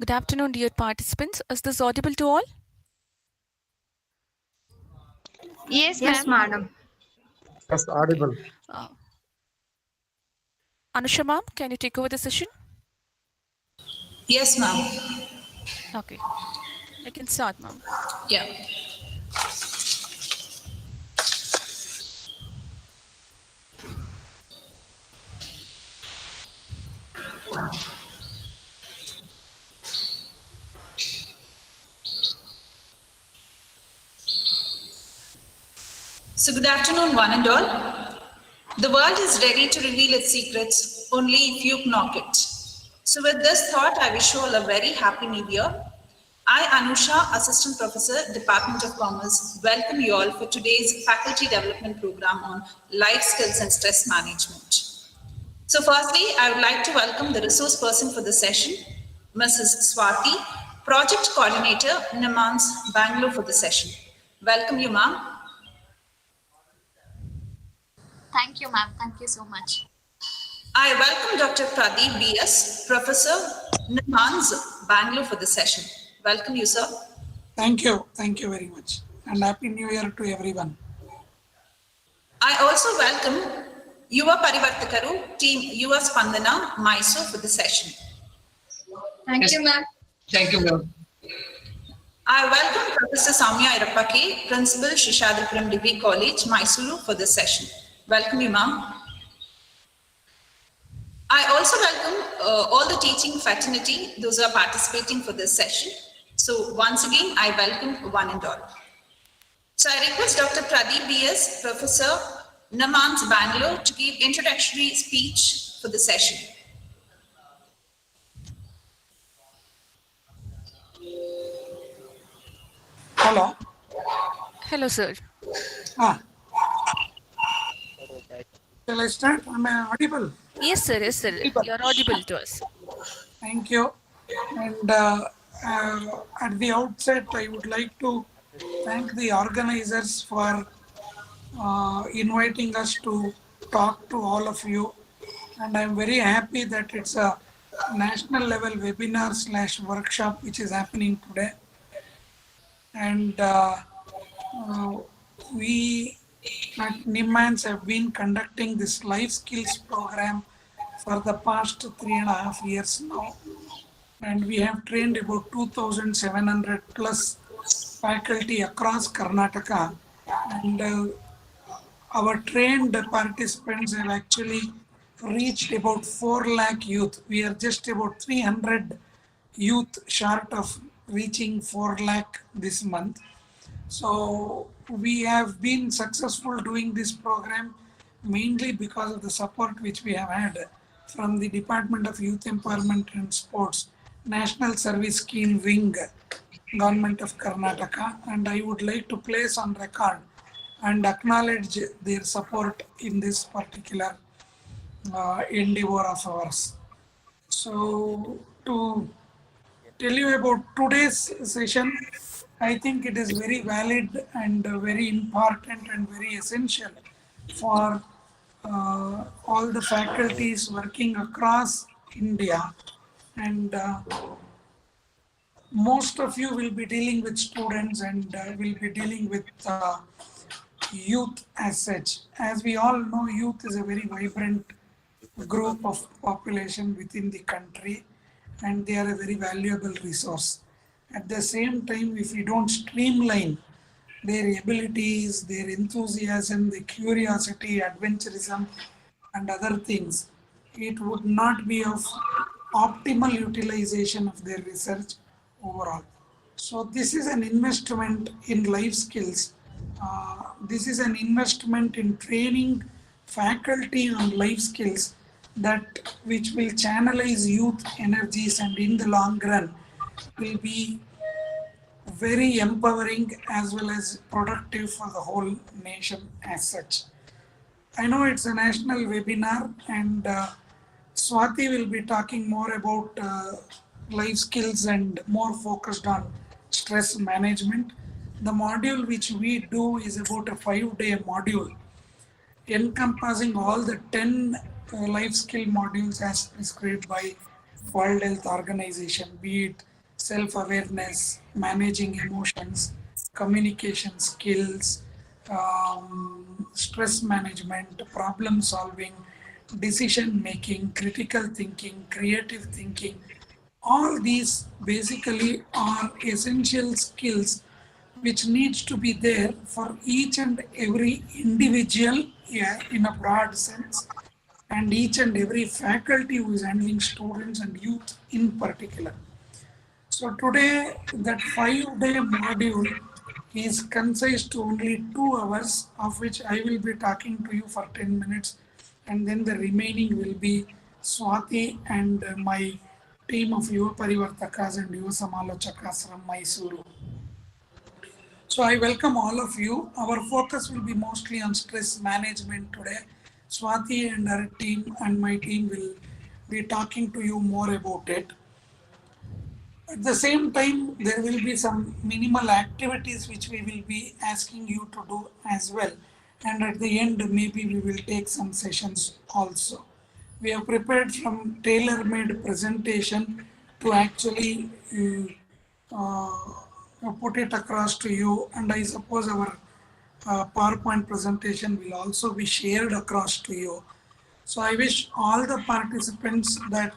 Good afternoon, dear participants. Is this audible to all? Yes, Yes, ma'am. madam. Yes, audible. Uh, Anusha ma'am, can you take over the session? Yes, ma'am. Okay, I can start, ma'am. Yeah. So, good afternoon, one and all. The world is ready to reveal its secrets only if you knock it. So, with this thought, I wish you all a very happy new year. I, Anusha, Assistant Professor, Department of Commerce, welcome you all for today's Faculty Development Program on Life Skills and Stress Management. So, firstly, I would like to welcome the resource person for the session, Mrs. Swati, Project Coordinator, NIMANS, Bangalore for the session. Welcome you, ma'am. Thank you, ma'am. Thank you so much. I welcome Dr. Pradeep BS, Professor, NIMANS, Bangalore for the session. Welcome you, sir. Thank you very much. And Happy New Year to everyone. I also welcome Yuva Parivartakaru, Team Yuva Spandana, Mysore for the session. Thank you, ma'am. Thank you, ma'am. I welcome Professor Samya Irapake, Principal, Shishadapuram Degree College, Mysuru for this session. Welcome you, ma'am. I also welcome all the teaching fraternity, those who are participating for this session. So once again, I welcome one and all. So I request Dr. Pradeep BS, Professor, NIMANS, Bangalore, to give introductory speech for the session. Hello. Hello, sir. Shall I start? Am I audible? Yes, sir. Yes, sir. You're audible to us. Thank you. And at the outset, I would like to thank the organizers for inviting us to talk to all of you. And I'm very happy that it's a national level webinar / workshop which is happening today. And we at NIMANS have been conducting this life skills program for the past 3.5 years now. And we have trained about 2,700 plus faculty across Karnataka. And our trained participants have actually reached about 4 lakh youth. We are just about 300 youth short of reaching 4 lakh this month. So we have been successful doing this program mainly because of the support which we have had from the Department of Youth Empowerment and Sports, National Service Scheme Wing, Government of Karnataka. And I would like to place on record and acknowledge their support in this particular endeavor of ours. So to tell you about today's session, I think it is very valid and very important and very essential for all the faculties working across India. And most of you will be dealing with students and will be dealing with youth as such. As we all know, youth is a very vibrant group of population within the country, and they are a very valuable resource. At the same time, if we don't streamline their abilities, their enthusiasm, their curiosity, adventurism, and other things, it would not be of optimal utilization of their research overall. So this is an investment in life skills. This is an investment in training faculty on life skills that which will channelize youth energies, and in the long run will be very empowering as well as productive for the whole nation as such. I know it's a national webinar, and Swati will be talking more about life skills and more focused on stress management. The module which we do is about a 5-day module encompassing all the 10 life skill modules as prescribed by World Health Organization, be it self-awareness, managing emotions, communication skills, stress management, problem solving, decision making, critical thinking, creative thinking. All these basically are essential skills which needs to be there for each and every individual, yeah, in a broad sense, and each and every faculty who is handling students and youth in particular. So today that 5-day module is concise to only 2 hours, of which I will be talking to you for 10 minutes, and then the remaining will be Swati and my team of Yuva Parivartakas and Yuva Samalochakas from Mysuru. So I welcome all of you. Our focus will be mostly on stress management today. Swati and her team and my team will be talking to you more about it. At the same time, there will be some minimal activities which we will be asking you to do as well. And at the end, maybe we will take some sessions also. We have prepared some tailor-made presentation to actually put it across to you. And I suppose our PowerPoint presentation will also be shared across to you. So I wish all the participants that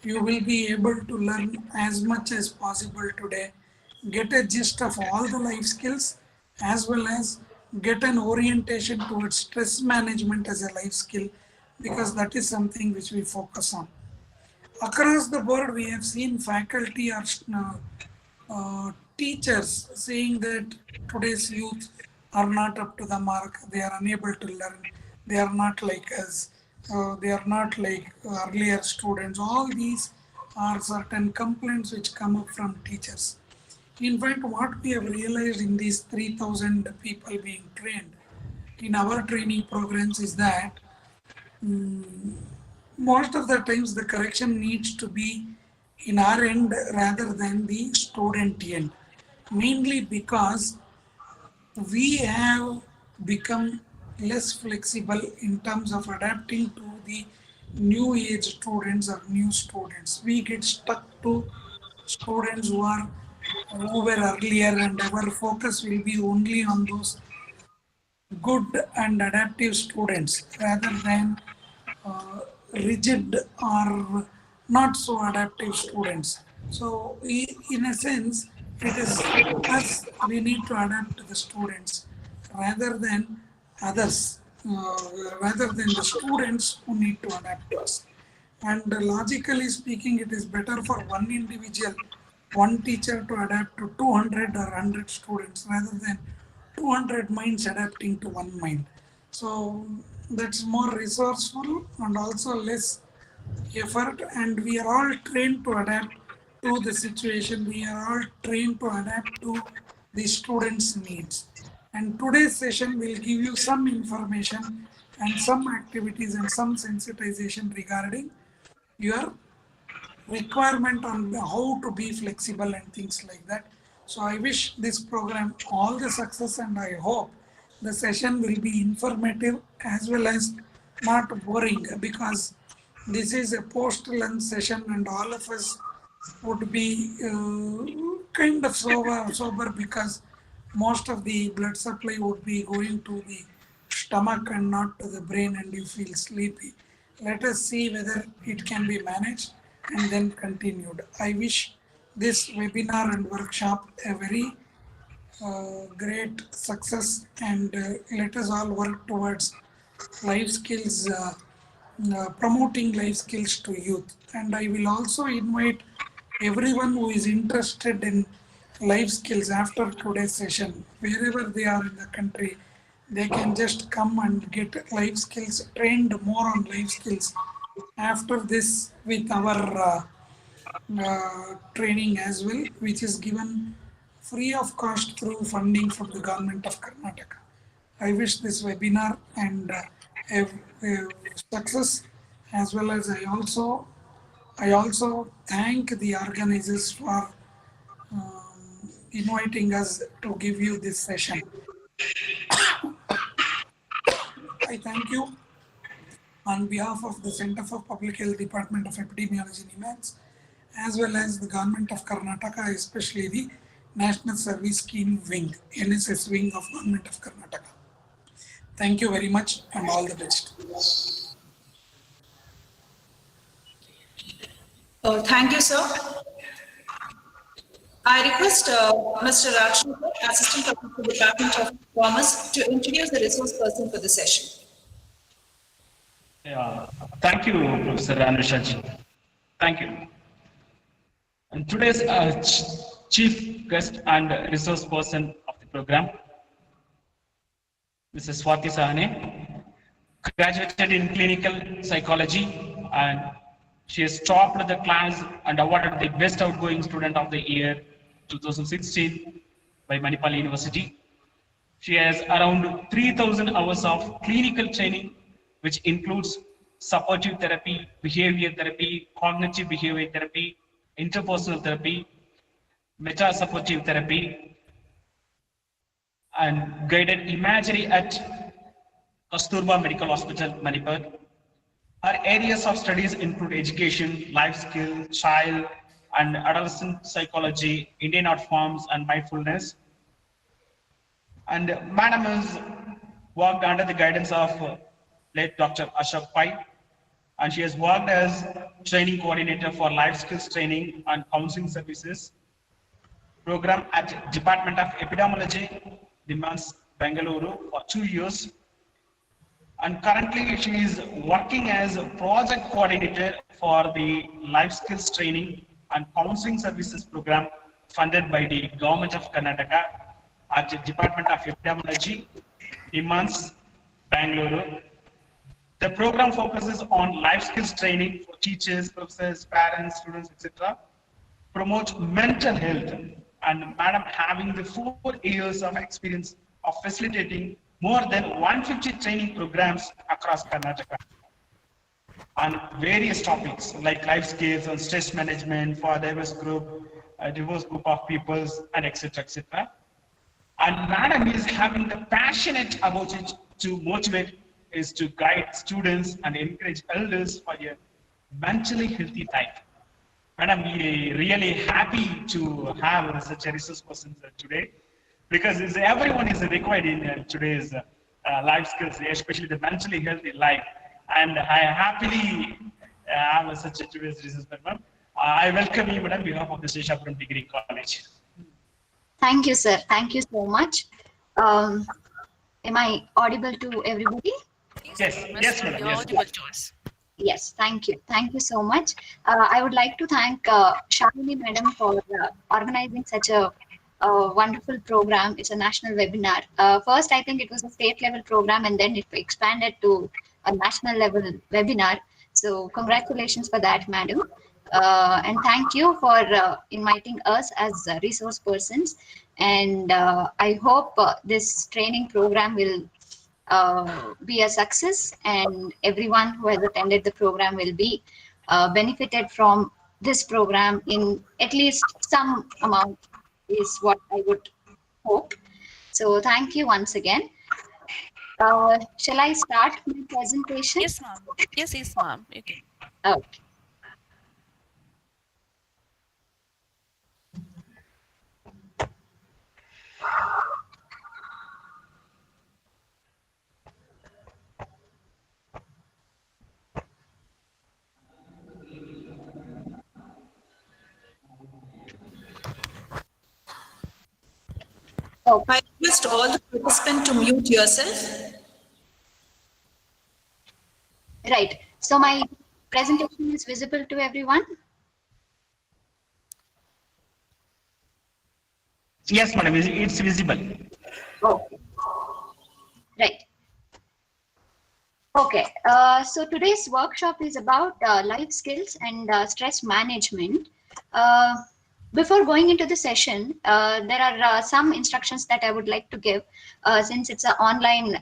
you will be able to learn as much as possible today, get a gist of all the life skills, as well as get an orientation towards stress management as a life skill, because that is something which we focus on. Across the board, we have seen faculty or teachers saying that today's youth are not up to the mark, they are unable to learn, they are not like us, they are not like earlier students. All these are certain complaints which come up from teachers. In fact, what we have realized in these 3,000 people being trained in our training programs is that most of the times the correction needs to be in our end rather than the student end, mainly because we have become less flexible in terms of adapting to the new age students or new students. We get stuck to students who were earlier, and our focus will be only on those good and adaptive students rather than uh, rigid or not so adaptive students. So in a sense, it is us, we need to adapt to the students rather than others, rather than the students who need to adapt to us. And logically speaking, it is better for one individual, one teacher to adapt to 200 or 100 students rather than 200 minds adapting to one mind. So that's more resourceful and also less effort, and we are all trained to adapt to the situation. We are all trained to adapt to the students' needs. And today's session will give you some information and some activities and some sensitization regarding your requirement on how to be flexible and things like that. So I wish this program all the success, and I hope the session will be informative as well as not boring, because this is a post-lunch session and all of us would be kind of sober because most of the blood supply would be going to the stomach and not to the brain, and you feel sleepy. Let us see whether it can be managed and then continued. I wish this webinar and workshop a very great success, and let us all work towards life skills, promoting life skills to youth. And I will also invite everyone who is interested in life skills after today's session, wherever they are in the country, they can just come and get life skills, trained more on life skills after this with our training as well, which is given free of cost through funding from the government of Karnataka. I wish this webinar and a success, as well as I also thank the organizers for inviting us to give you this session. I thank you on behalf of the Center for Public Health Department of Epidemiology and Imams, as well as the Government of Karnataka, especially the National Service Scheme Wing, NSS Wing of Government of Karnataka. Thank you very much and all the best. Thank you, sir. I request Mr. Rajshekar, Assistant Professor, Department of Commerce, to introduce the resource person for the session. Yeah, thank you, Professor Anushaji. Thank you. And today's chief guest and resource person of the program, Mrs. Swati Sahane, graduated in clinical psychology, and she has topped the class and awarded the best outgoing student of the year 2016 by Manipal University. She has around 3,000 hours of clinical training, which includes supportive therapy, behavior therapy, cognitive behavior therapy, interpersonal therapy, meta-supportive therapy, and guided imagery at Kasturba Medical Hospital, Manipur. Her areas of studies include education, life skills, child and adolescent psychology, Indian art forms, and mindfulness. And Madam has worked under the guidance of late Dr. Ashok Pai, and she has worked as training coordinator for life skills training and counseling services program at Department of Epidemiology, Dimans, Bengaluru for 2 years. And currently she is working as a project coordinator for the life skills training and counseling services program funded by the Government of Karnataka at the Department of Epidemiology, Dimans, Bengaluru. The program focuses on life skills training for teachers, professors, parents, students, etc. Promotes mental health, and Madam having the 4 years of experience of facilitating more than 150 training programs across Karnataka on various topics like life skills and stress management for diverse group of peoples, and etc. etc. And Madam is having the passionate about it to motivate, is to guide students and encourage elders for a mentally healthy life. Madam, we are really happy to have such a resource person today, because everyone is required in today's life skills, especially the mentally healthy life. And I happily have such a today's resource person. I welcome you, Madam, on behalf of the Seshapuram Degree College. Thank you, sir. Thank you so much. Am I audible to everybody? Yes, yes, Madam. You're Yes. audible to us. Yes, thank you. Thank you so much. I would like to thank Shalini Madam for organizing such a wonderful program. It's a national webinar. First, I think it was a state level program, and then it expanded to a national level webinar. So congratulations for that, Madam. And thank you for inviting us as resource persons. And I hope this training program will be a success, and everyone who has attended the program will be benefited from this program in at least some amount, is what I would hope. So thank you once again. Shall I start my presentation? Yes, ma'am. Yes, ma'am. You can. Okay. I request all the participants to mute yourself. Right. So my presentation is visible to everyone. Yes, Madam, it's visible. Okay. Right. Okay. So today's workshop is about life skills and stress management. Before going into the session, there are some instructions that I would like to give since it's an online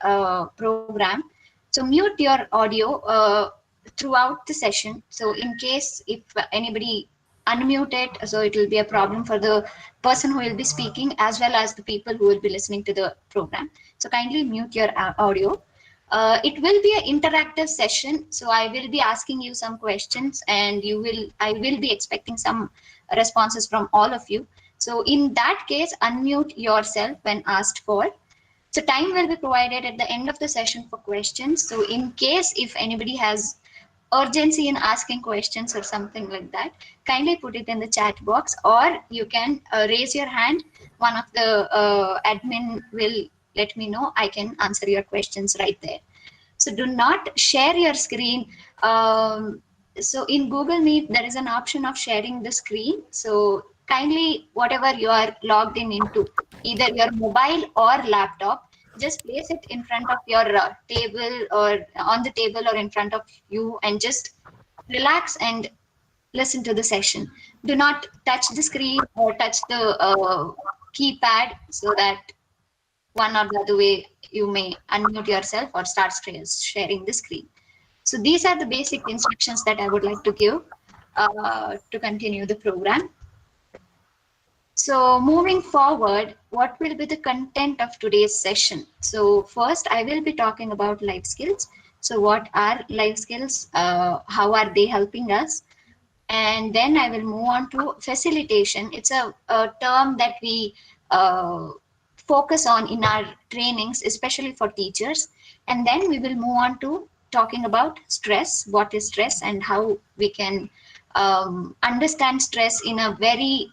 program. So mute your audio throughout the session. So in case if anybody unmute it, so it will be a problem for the person who will be speaking as well as the people who will be listening to the program. So kindly mute your audio. It will be an interactive session, so I will be asking you some questions, and I will be expecting some responses from all of you. So in that case, unmute yourself when asked for. So time will be provided at the end of the session for questions. So in case if anybody has urgency in asking questions or something like that, kindly put it in the chat box, or you can raise your hand. One of the admin will let me know. I can answer your questions right there. So do not share your screen. So in Google Meet, there is an option of sharing the screen. So kindly, whatever you are logged in into, either your mobile or laptop, just place it in front of your table, or on the table or in front of you, and just relax and listen to the session. Do not touch the screen or touch the keypad, so that one or the other way you may unmute yourself or start sharing the screen. So these are the basic instructions that I would like to give to continue the program. So moving forward, what will be the content of today's session? So first, I will be talking about life skills. So what are life skills? How are they helping us? And then I will move on to facilitation. It's a term that we focus on in our trainings, especially for teachers. And then we will move on to talking about stress, what is stress, and how we can understand stress in a very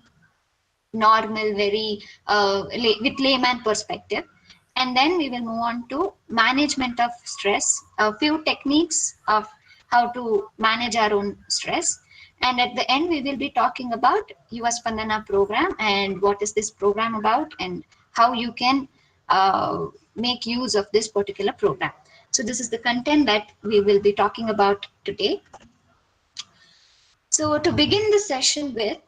normal, very with layman perspective. And then we will move on to management of stress, a few techniques of how to manage our own stress. And at the end, we will be talking about US Pandana program and what is this program about and how you can make use of this particular program. So this is the content that we will be talking about today. So to begin the session with,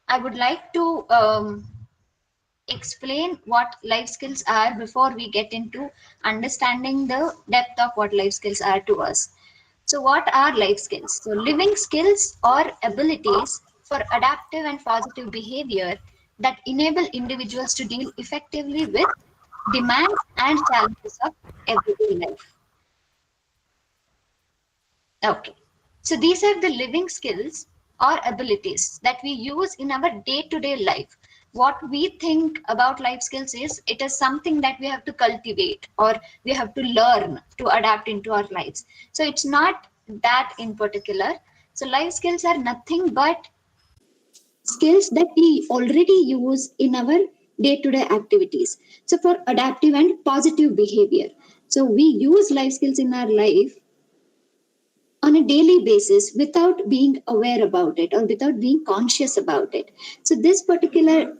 I would like to explain what life skills are before we get into understanding the depth of what life skills are to us. So what are life skills? So living skills or abilities for adaptive and positive behavior that enable individuals to deal effectively with demands and challenges of everyday life. Okay. So these are the living skills or abilities that we use in our day-to-day life. What we think about life skills is it is something that we have to cultivate or we have to learn to adapt into our lives. So it's not that in particular. So life skills are nothing but skills that we already use in our day-to-day activities. So for adaptive and positive behavior. So we use life skills in our life on a daily basis without being aware about it or without being conscious about it. So this particular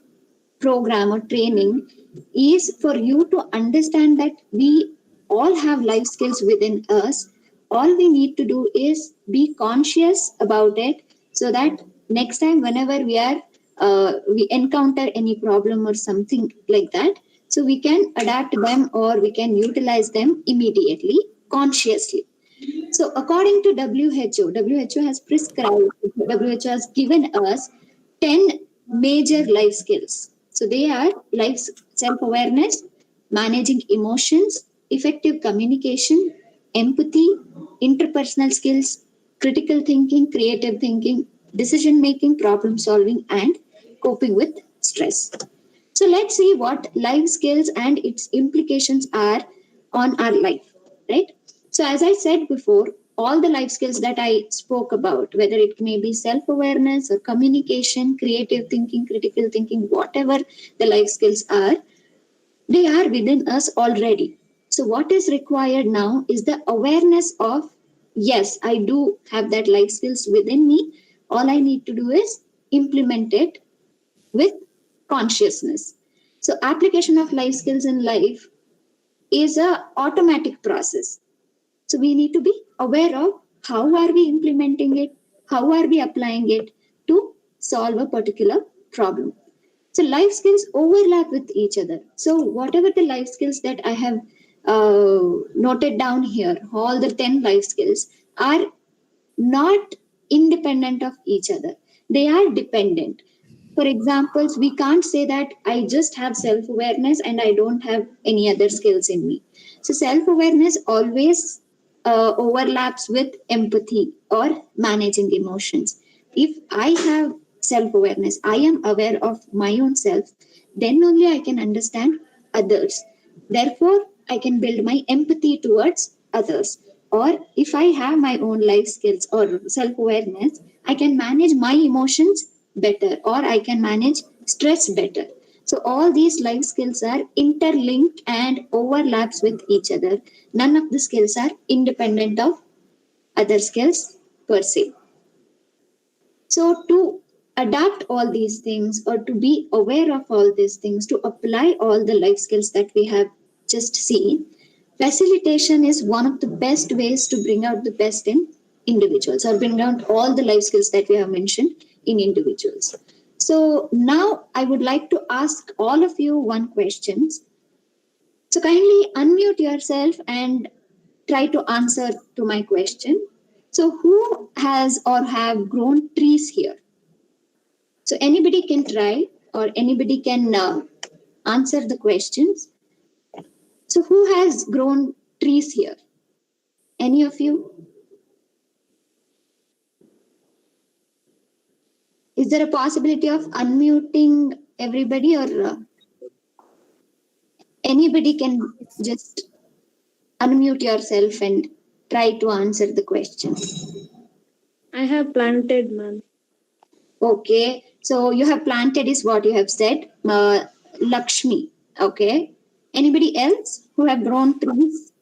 program or training is for you to understand that we all have life skills within us. All we need to do is be conscious about it, so that next time whenever we encounter any problem or something like that, so we can adapt them or we can utilize them immediately, consciously. So according to WHO has prescribed, WHO has given us 10 major life skills. So they are life self-awareness, managing emotions, effective communication, empathy, interpersonal skills, critical thinking, creative thinking, decision making, problem solving, and coping with stress. So let's see what life skills and its implications are on our life, right? So as I said before, all the life skills that I spoke about, whether it may be self-awareness or communication, creative thinking, critical thinking, whatever the life skills are, they are within us already. So what is required now is the awareness of, yes, I do have that life skills within me. All I need to do is implement it with consciousness. So application of life skills in life is a automatic process. So we need to be aware of how are we implementing it, how are we applying it to solve a particular problem. So life skills overlap with each other. So whatever the life skills that I have noted down here, all the 10 life skills are not independent of each other. They are dependent. For examples, we can't say that I just have self awareness and I don't have any other skills in me. So, self awareness always overlaps with empathy or managing emotions. If I have self awareness, I am aware of my own self, then only I can understand others. Therefore, I can build my empathy towards others. Or if I have my own life skills or self awareness, I can manage my emotions better or I can manage stress better. So all these life skills are interlinked and overlaps with each other. None of the skills are independent of other skills per se. So to adapt all these things or to be aware of all these things, to apply all the life skills that we have just seen, facilitation is one of the best ways to bring out the best in individuals or bring out all the life skills that we have mentioned in individuals. So now I would like to ask all of you one question. So kindly unmute yourself and try to answer to my question. So who has or have grown trees here? So anybody can try or anybody can answer the questions. So who has grown trees here? Any of you? Is there a possibility of unmuting everybody or anybody can just unmute yourself and try to answer the question? I have planted, ma'am. Okay, so you have planted is what you have said. Lakshmi. Okay. Anybody else who have grown trees?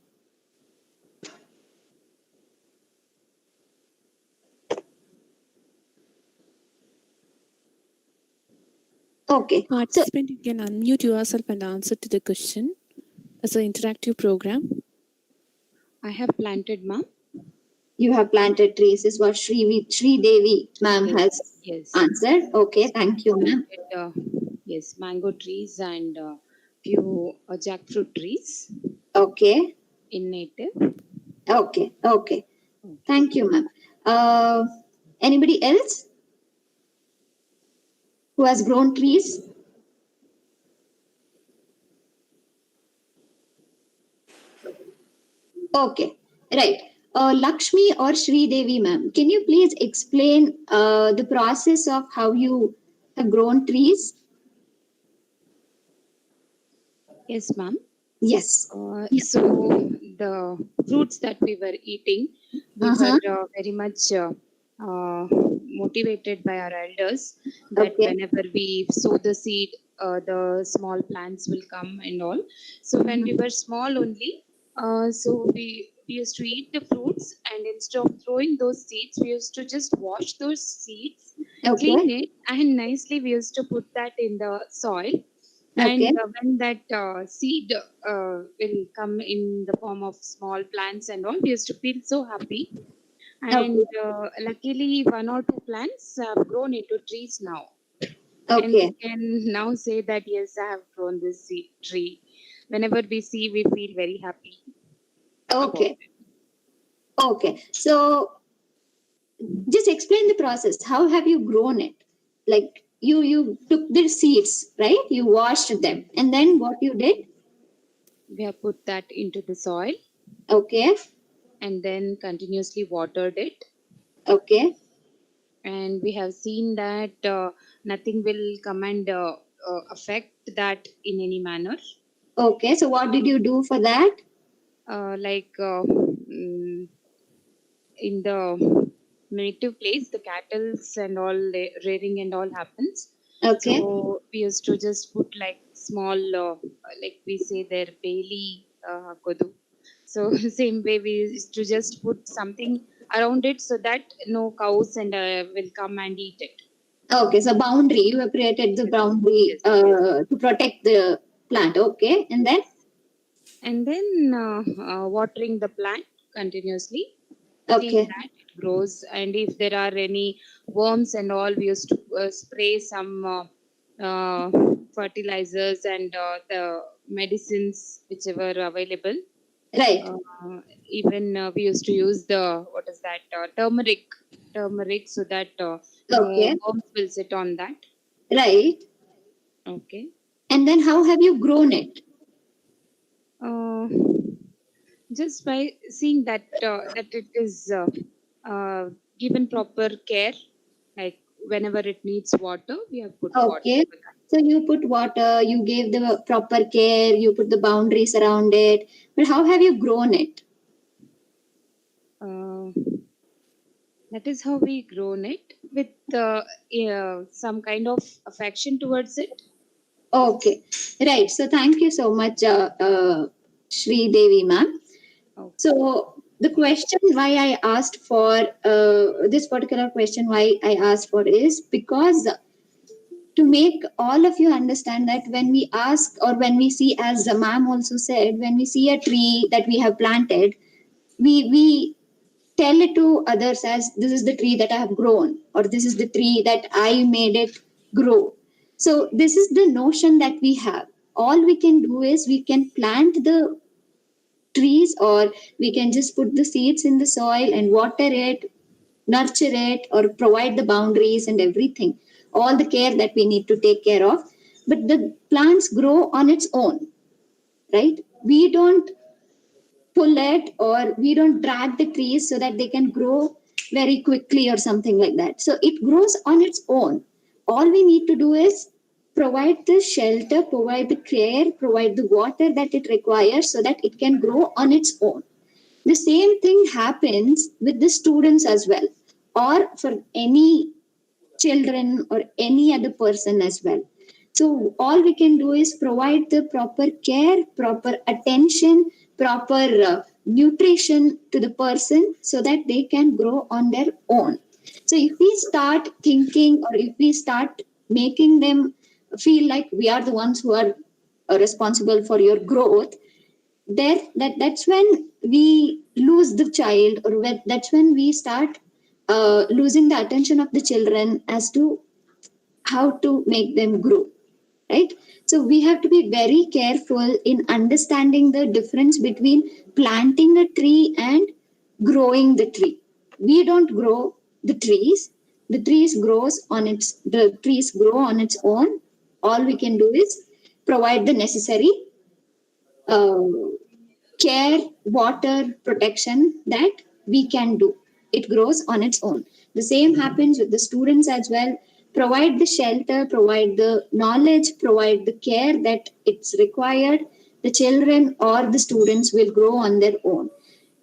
Okay. So Participant, you can unmute yourself and answer to the question as an interactive program. I have planted, ma'am. you have planted trees is what Sri Devi ma'am has Yes. answered. Okay, thank you, ma'am. Yes, mango trees and few jackfruit trees Okay, in native. okay. Thank you, ma'am. Anybody else who has grown trees? Okay, right. Lakshmi or Sri Devi, ma'am, can you please explain the process of how you have grown trees? Yes, ma'am. Yes. So the fruits that we were eating, we were very much motivated by our elders that Okay. whenever we sow the seed, the small plants will come and all. So when we were small only, so we used to eat the fruits, and instead of throwing those seeds, we used to just wash those seeds, clean Okay. it, and nicely we used to put that in the soil. Okay. And when that seed will come in the form of small plants and all, we used to feel so happy. And luckily, one or two plants have grown into trees now. And we Okay. can now say that, yes, I have grown this seed tree. Whenever we see, we feel very happy. Okay. Okay. So just explain the process. How have you grown it? Like you took the seeds, right? You washed them, and then what you did? We have put that into the soil. Okay. And then continuously watered it. Okay. And we have seen that nothing will come and affect that in any manner. Okay. So what did you do for that? In the native place, the cattle and all rearing and all happens. Okay. So we used to just put like small, like we say their bailey kodu. So same way we used to just put something around it so that no cows and will come and eat it. Okay. So boundary. You have created the boundary to protect the plant. Okay. And then? And then watering the plant continuously. Okay. See that it grows, and if there are any worms and all, we used to spray some fertilizers and the medicines whichever available. Right. Even we used to use the turmeric, so that no Okay. worms will sit on that. right? Okay. And then how have you grown it? Just by seeing that that it is given proper care, like whenever it needs water, we have put water Okay. for that. So you put water, you gave the proper care, you put the boundaries around it. But how have you grown it? That is how we grown it with some kind of affection towards it. Okay. Right. So thank you so much, Shri Devi ma'am. Okay. So the question why I asked for this particular question, why I asked for is because to make all of you understand that when we ask or when we see, as the ma'am also said, when we see a tree that we have planted, we tell it to others as this is the tree that I have grown, or this is the tree that I made it grow. So this is the notion that we have. All we can do is we can plant the trees, or we can just put the seeds in the soil and water it, nurture it, or provide the boundaries and everything, all the care that we need to take care of. But the plants grow on its own, right? We don't pull it, or we don't drag the trees so that they can grow very quickly or something like that. So it grows on its own. All we need to do is provide the shelter, provide the care, provide the water that it requires so that it can grow on its own. The same thing happens with the students as well, or for any children or any other person as well. So all we can do is provide the proper care, proper attention, proper nutrition to the person so that they can grow on their own. So if we start thinking, or if we start making them feel like we are the ones who are responsible for your growth, that's when we lose the child, or that's when we start losing the attention of the children as to how to make them grow, right? So we have to be very careful in understanding the difference between planting a tree and growing the tree. We don't grow the trees. The trees grow on its own. All we can do is provide the necessary uh, care, water, protection that we can do. It grows on its own. The same happens with the students as well. Provide the shelter, provide the knowledge, provide the care that it's required. The children or the students will grow on their own.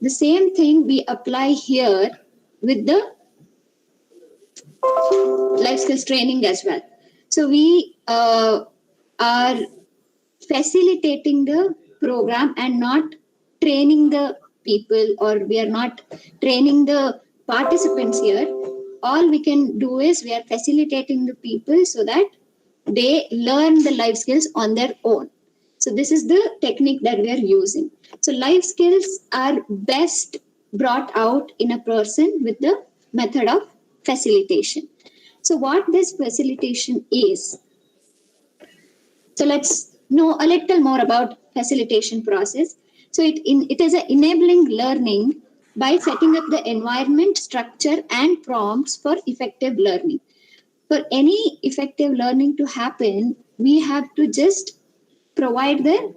The same thing we apply here with the life skills training as well. So we are facilitating the program and not training the people, or we are not training the participants here. All we can do is we are facilitating the people so that they learn the life skills on their own. So this is the technique that we are using. So life skills are best brought out in a person with the method of facilitation. So what this facilitation is, so let's know a little more about facilitation process. So it is an enabling learning by setting up the environment, structure, and prompts for effective learning. For any effective learning to happen, we have to just provide the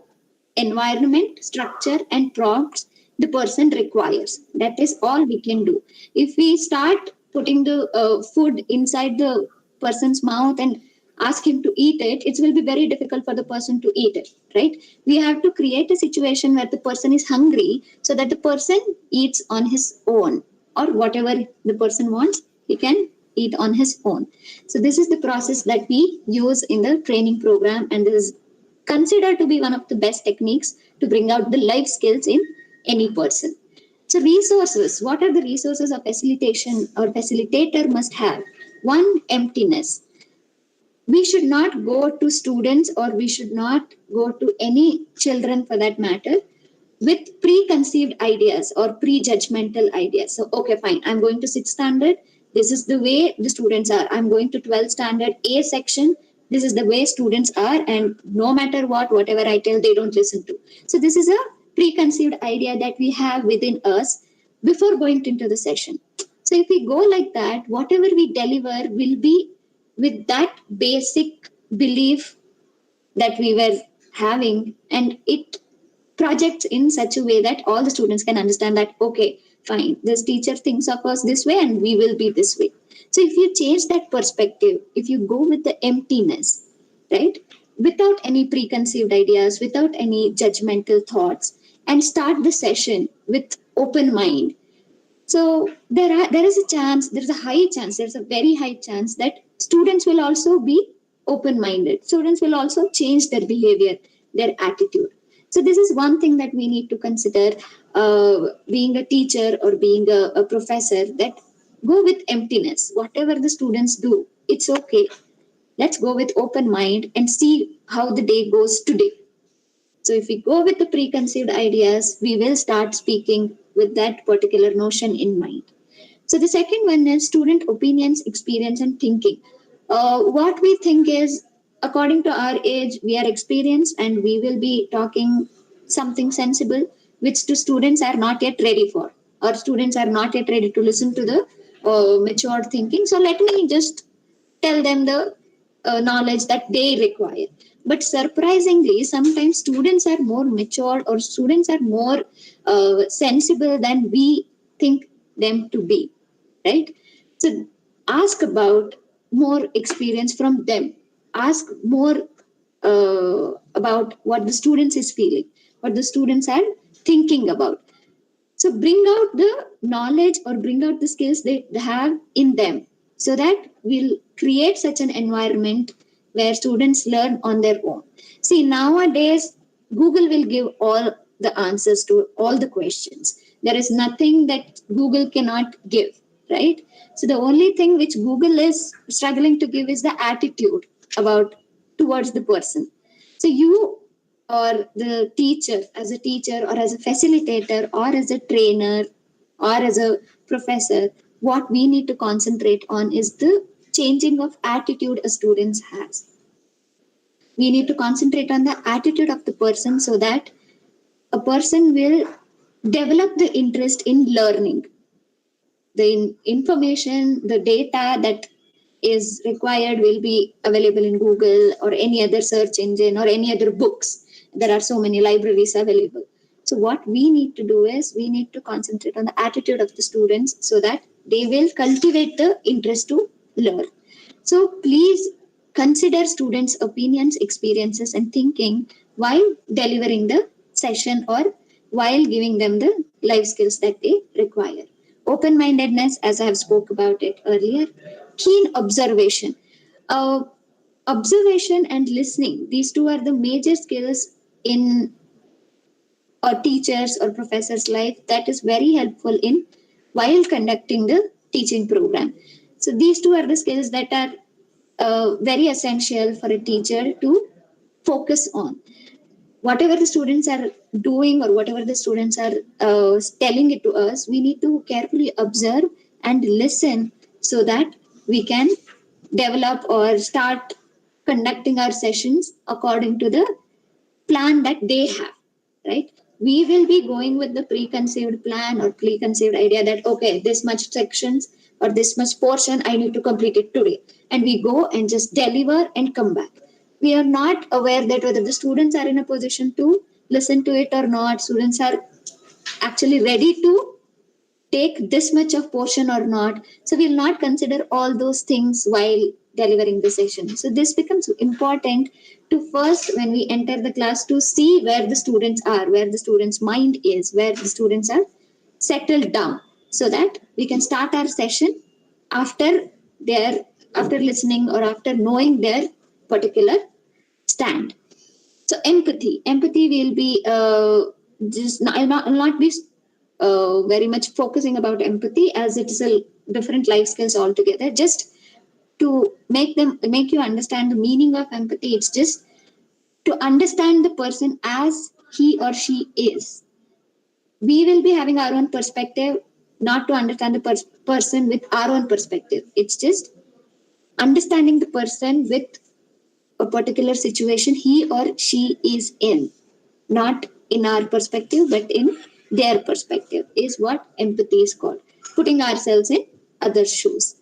environment, structure, and prompts the person requires. That is all we can do. If we start putting the food inside the person's mouth and ask him to eat it, it will be very difficult for the person to eat it, right? We have to create a situation where the person is hungry so that the person eats on his own, or whatever the person wants, he can eat on his own. So this is the process that we use in the training program, and this is considered to be one of the best techniques to bring out the life skills in any person. So resources, what are the resources a facilitation or facilitator must have? One, emptiness. We should not go to students, or we should not go to any children for that matter, with preconceived ideas or prejudgmental ideas. So, okay, fine, I'm going to 6th standard. This is the way the students are. I'm going to 12th standard A section. This is the way students are. And no matter what, whatever I tell, they don't listen to. So, this is a preconceived idea that we have within us before going into the session. So, if we go like that, whatever we deliver will be with that basic belief that we were having, and it projects in such a way that all the students can understand that, okay, fine, this teacher thinks of us this way and we will be this way. So if you change that perspective, if you go with the emptiness, right, without any preconceived ideas, without any judgmental thoughts, and start the session with open mind, so there is a chance, there's a high chance, there's a very high chance that students will also be open-minded. Students will also change their behavior, their attitude. So this is one thing that we need to consider, being a teacher or being a professor, that go with emptiness. Whatever the students do, it's okay. Let's go with open mind and see how the day goes today. So if we go with the preconceived ideas, we will start speaking with that particular notion in mind. So the second one is student opinions, experience, and thinking. What we think is, according to our age, we are experienced and we will be talking something sensible, which the students are not yet ready for. Or students are not yet ready to listen to the mature thinking. So let me just tell them the knowledge that they require. But surprisingly, sometimes students are more mature or students are more sensible than we think them to be, right? So ask about more experience from them. Ask more about what the students is feeling, what the students are thinking about. So bring out the knowledge or bring out the skills they have in them, so that we'll create such an environment where students learn on their own. See, nowadays, Google will give all the answers to all the questions. There is nothing that Google cannot give, right? So the only thing which Google is struggling to give is the attitude about towards the person. So you or the teacher, as a teacher or as a facilitator or as a trainer or as a professor, what we need to concentrate on is the changing of attitude a student has. We need to concentrate on the attitude of the person, so that a person will develop the interest in learning. The information, the data that is required will be available in Google or any other search engine or any other books. There are so many libraries available. So what we need to do is we need to concentrate on the attitude of the students, so that they will cultivate the interest to learn. So please consider students' opinions, experiences, and thinking while delivering the session or while giving them the life skills that they require. Open-mindedness, as I have spoke about it earlier. Keen observation. Uh, Observation and listening. These two are the major skills in a teacher's or professor's life that is very helpful in while conducting the teaching program. So these two are the skills that are very essential for a teacher to focus on. Whatever the students are doing or whatever the students are telling it to us, we need to carefully observe and listen, so that we can develop or start conducting our sessions according to the plan that they have, right? We will be going with the preconceived plan or preconceived idea that, okay, this much sections or this much portion, I need to complete it today. And we go and just deliver and come back. We are not aware that whether the students are in a position to listen to it or not, students are actually ready to take this much of portion or not. So we'll not consider all those things while delivering the session. So this becomes important to first, when we enter the class, to see where the students are, where the students' mind is, where the students are settled down, so that we can start our session after their after listening or after knowing their particular stand. So empathy will be I'll not be very much focusing about empathy, as it is a different life skills altogether. Just to make you understand the meaning of empathy, it's just to understand the person as he or she is. We will be having our own perspective, not to understand the person with our own perspective. It's just understanding the person with a particular situation he or she is in, not in our perspective, but in their perspective, is what empathy is called. Putting ourselves in others' shoes.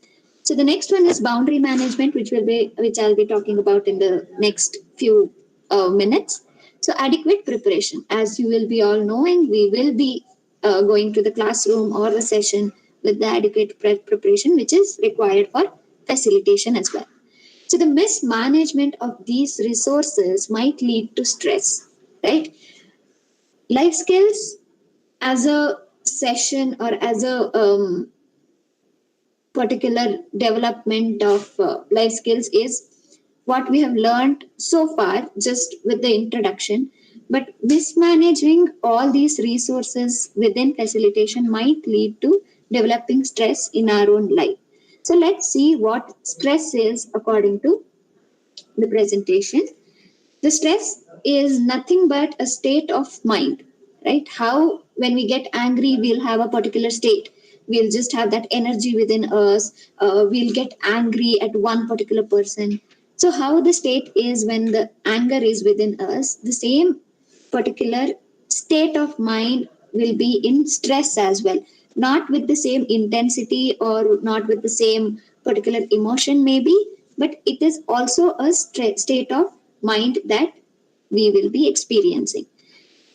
So the next one is boundary management, which I'll be talking about in the next few minutes. So adequate preparation, as you will be all knowing, we will be going to the classroom or the session with the adequate preparation, which is required for facilitation as well. So the mismanagement of these resources might lead to stress, right? Life skills as a session or as a particular development of life skills is what we have learned so far just with the introduction, but mismanaging all these resources within facilitation might lead to developing stress in our own life. So let's see what stress is according to the presentation. The stress is nothing but a state of mind, right? How when we get angry, we'll have a particular state. We'll just have that energy within us. We'll get angry at one particular person. So, how the state is when the anger is within us, the same particular state of mind will be in stress as well. Not with the same intensity or not with the same particular emotion, maybe, but it is also a state of mind that we will be experiencing.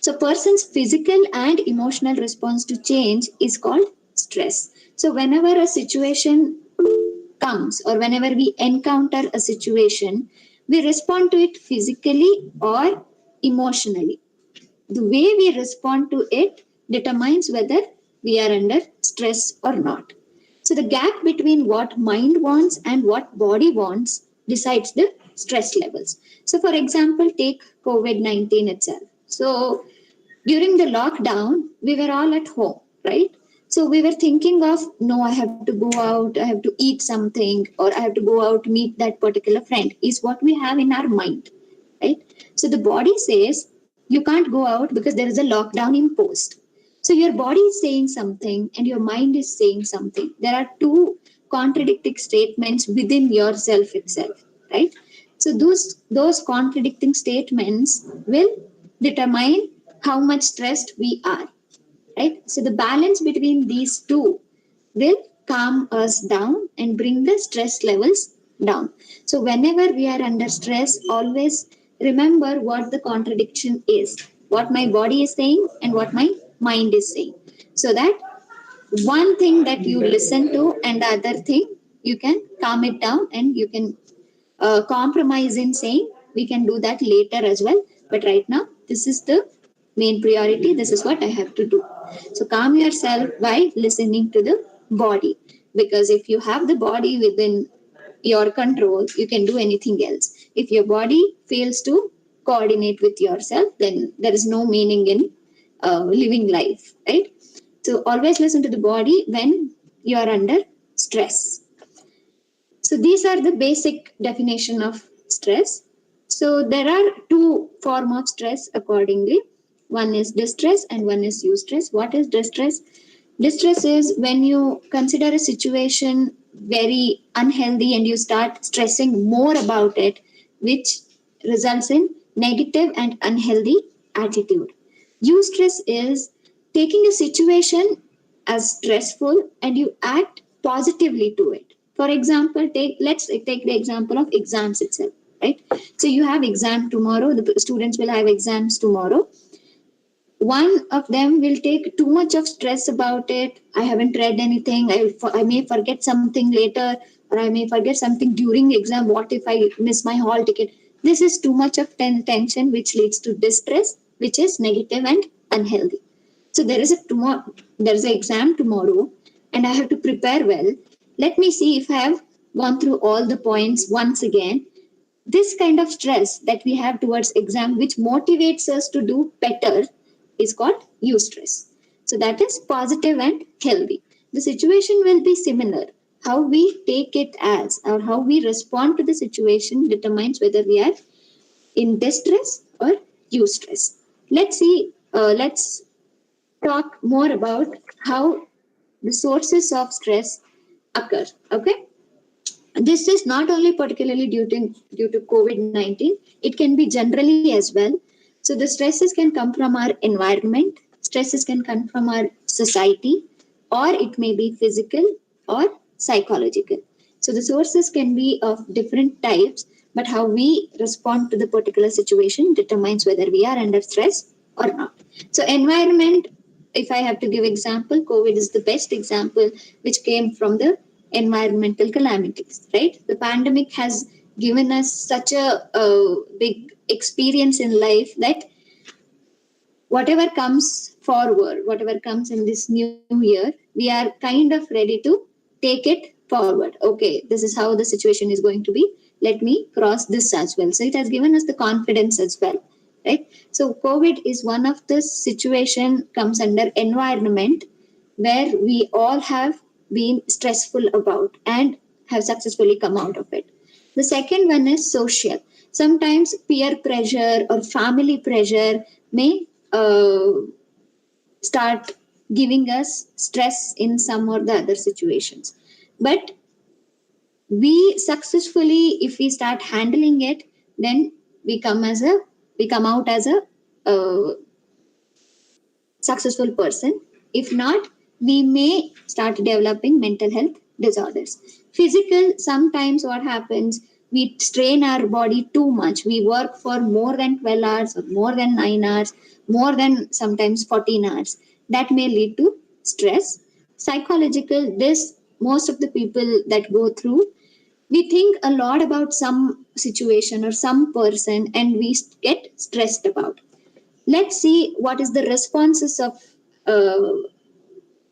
So, person's physical and emotional response to change is called stress. So, whenever a situation comes or whenever we encounter a situation, we respond to it physically or emotionally. The way we respond to it determines whether we are under stress or not. So the gap between what mind wants and what body wants decides the stress levels. So for example, take COVID-19 itself. So during the lockdown, we were all at home, right? So we were thinking of, no, I have to go out, I have to eat something, or I have to go out, meet that particular friend, is what we have in our mind, right? So the body says, you can't go out because there is a lockdown imposed. So your body is saying something and your mind is saying something. There are two contradicting statements within yourself itself, right? So those contradicting statements will determine how much stressed we are, right? So the balance between these two will calm us down and bring the stress levels down. So whenever we are under stress, always remember what the contradiction is, what my body is saying and what my mind is saying. So that one thing that you listen to and the other thing, you can calm it down and you can compromise in saying we can do that later as well. But right now, this is the main priority. This is what I have to do. So calm yourself by listening to the body. Because if you have the body within your control, you can do anything else. If your body fails to coordinate with yourself, then there is no meaning in living life, right? So always listen to the body when you are under stress. So these are the basic definition of stress. So there are two form of stress accordingly. One is distress and one is eustress. What is distress? Distress is when you consider a situation very unhealthy and you start stressing more about it, which results in negative and unhealthy attitude. Eustress is taking a situation as stressful and you act positively to it. For example, let's take the example of exams itself, right? So you have exam tomorrow, the students will have exams tomorrow. One of them will take too much of stress about it. I haven't read anything. I may forget something later, or I may forget something during exam. What if I miss my hall ticket? This is too much of tension, which leads to distress, which is negative and unhealthy. So there is an exam tomorrow, and I have to prepare well. Let me see if I have gone through all the points once again. This kind of stress that we have towards exam, which motivates us to do better, is called eustress. So that is positive and healthy. The situation will be similar. How we take it as or how we respond to the situation determines whether we are in distress or eustress. Let's talk more about how the sources of stress occur. Okay. This is not only particularly due to COVID-19, it can be generally as well. So the stresses can come from our environment, stresses can come from our society, or it may be physical or psychological. So the sources can be of different types, but how we respond to the particular situation determines whether we are under stress or not. So environment, if I have to give example, COVID is the best example, which came from the environmental calamities, right? The pandemic has given us such a big experience in life that whatever comes forward, whatever comes in this new year, we are kind of ready to take it forward. Okay, this is how the situation is going to be. Let me cross this as well. So it has given us the confidence as well, right? So COVID is one of the situation comes under environment where we all have been stressful about and have successfully come out of it. The second one is social. Sometimes peer pressure or family pressure may start giving us stress in some or the other situations. But we successfully, if we start handling it, then we come as a we come out as a successful person. If not, we may start developing mental health disorders. Physical, sometimes what happens, we strain our body too much. We work for more than 12 hours or more than 9 hours, more than sometimes 14 hours. That may lead to stress. Psychological, this most of the people that go through, we think a lot about some situation or some person and we get stressed about. Let's see what is the uh,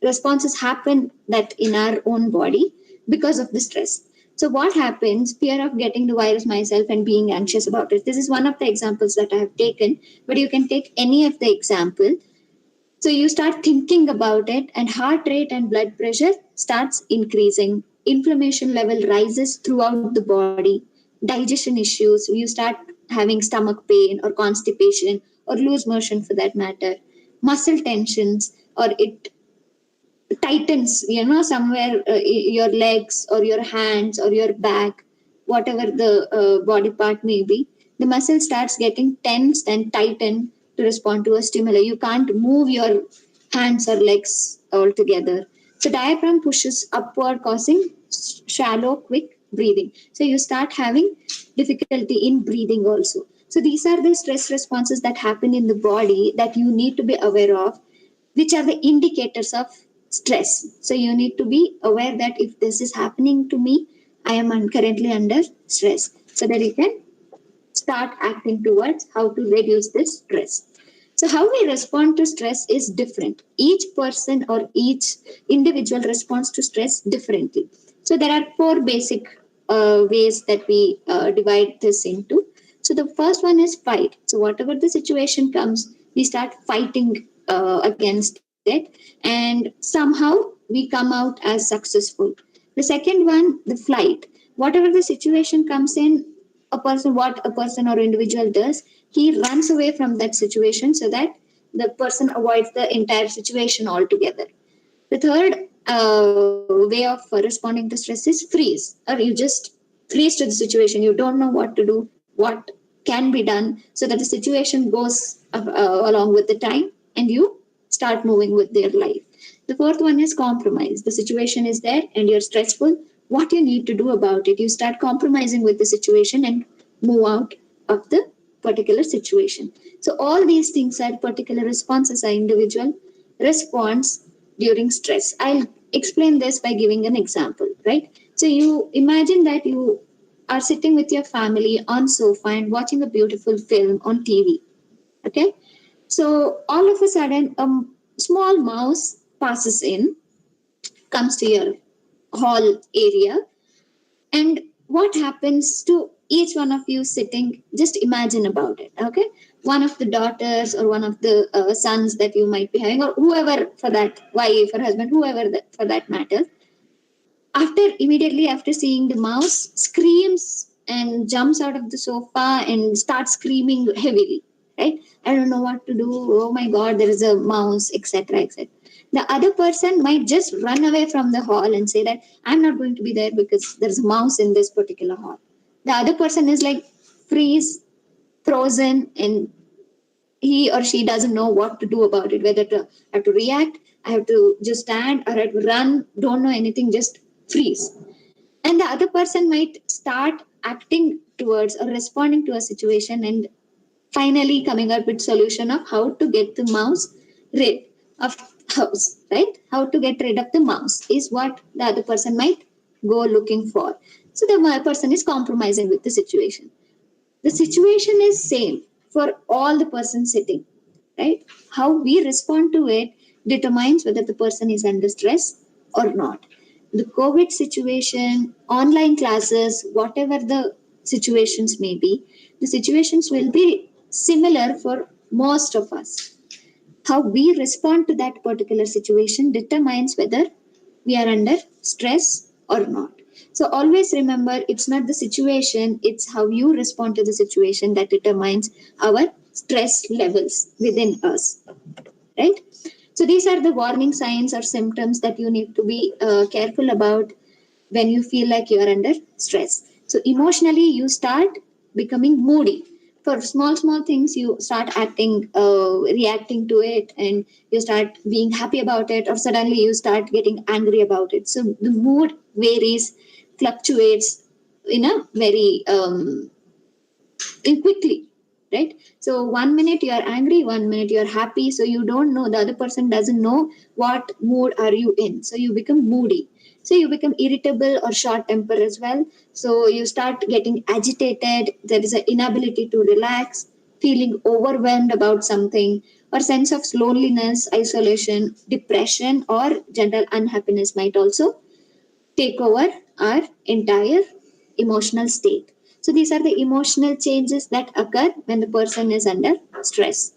responses happen that in our own body because of the stress. So what happens, fear of getting the virus myself and being anxious about it, this is one of the examples that I have taken, but you can take any of the example. So you start thinking about it and heart rate and blood pressure starts increasing. Inflammation level rises throughout the body. Digestion issues, you start having stomach pain or constipation or loose motion for that matter. Muscle tensions, or it tightens, somewhere your legs or your hands or your back, whatever the body part may be, the muscle starts getting tensed and tightened to respond to a stimuli. You can't move your hands or legs altogether. So diaphragm pushes upward, causing shallow, quick breathing. So you start having difficulty in breathing also. So these are the stress responses that happen in the body that you need to be aware of, which are the indicators of stress. So you need to be aware that if this is happening to me, I am currently under stress, so that you can start acting towards how to reduce this stress. So how we respond to stress is different. Each person or each individual responds to stress differently. So there are four basic ways that we divide this into. So the first one is fight. So whatever the situation comes, we start fighting against it, and somehow we come out as successful. The second one, the flight. Whatever the situation comes in, what a person or individual does, he runs away from that situation so that the person avoids the entire situation altogether. The third way of responding to stress is freeze, or you just freeze to the situation. You don't know what to do, what can be done, so that the situation goes along with the time and you start moving with their life. The fourth one is compromise. The situation is there and you're stressful. What you need to do about it? You start compromising with the situation and move out of the particular situation. So all these things are particular responses, are individual response during stress. I'll explain this by giving an example, right? So you imagine that you are sitting with your family on sofa and watching a beautiful film on TV. Okay, so all of a sudden, a small mouse passes in, comes to your hall area, and what happens to each one of you sitting? Just imagine about it. Okay, one of the daughters or one of the sons that you might be having, or whoever for that, wife or husband, whoever that, for that matter, immediately after seeing the mouse, screams and jumps out of the sofa and starts screaming heavily, right? I don't know what to do. Oh my god, there is a mouse, etc., etc. The other person might just run away from the hall and say that I'm not going to be there because there's a mouse in this particular hall. The other person is like freeze, frozen, and he or she doesn't know what to do about it, whether to I have to react, I have to just stand, or I have to run, don't know anything, just freeze. And the other person might start acting towards or responding to a situation and finally coming up with solution of how to get the mouse rid of house, right? How to get rid of the mouse is what the other person might go looking for. So the person is compromising with the situation. The situation is same for all the persons sitting, right? How we respond to it determines whether the person is under stress or not. The COVID situation, online classes, whatever the situations may be, the situations will be similar for most of us. How we respond to that particular situation determines whether we are under stress or not. So always remember, it's not the situation, it's how you respond to the situation that determines our stress levels within us, right? So these are the warning signs or symptoms that you need to be careful about when you feel like you are under stress. So emotionally, you start becoming moody. For small things, you start acting, reacting to it, and you start being happy about it, or suddenly you start getting angry about it. So the mood varies, fluctuates in a very quickly, right? So 1 minute you are angry, 1 minute you are happy, so you don't know, the other person doesn't know what mood are you in, so you become moody. So you become irritable or short temper as well. So you start getting agitated, there is an inability to relax, feeling overwhelmed about something, or sense of loneliness, isolation, depression, or general unhappiness might also take over our entire emotional state. So these are the emotional changes that occur when the person is under stress.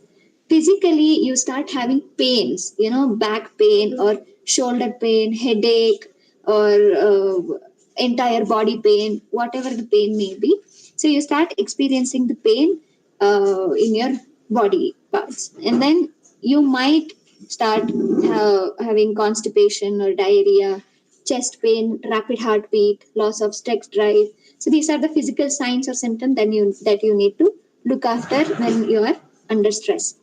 Physically, you start having pains, back pain or shoulder pain, headache, or entire body pain, whatever the pain may be. So you start experiencing the pain in your body parts. And then you might start having constipation or diarrhea, chest pain, rapid heartbeat, loss of sex drive. So these are the physical signs or symptoms that you need to look after when you are under stress.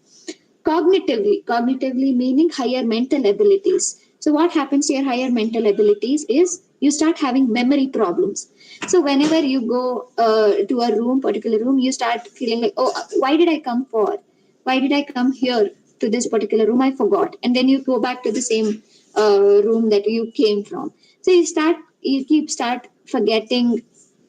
Cognitively meaning higher mental abilities. So what happens to your higher mental abilities is you start having memory problems. So whenever you go to a particular room, you start feeling like, oh, why did I come for? Why did I come here to this particular room? I forgot. And then you go back to the same room that you came from. So you start forgetting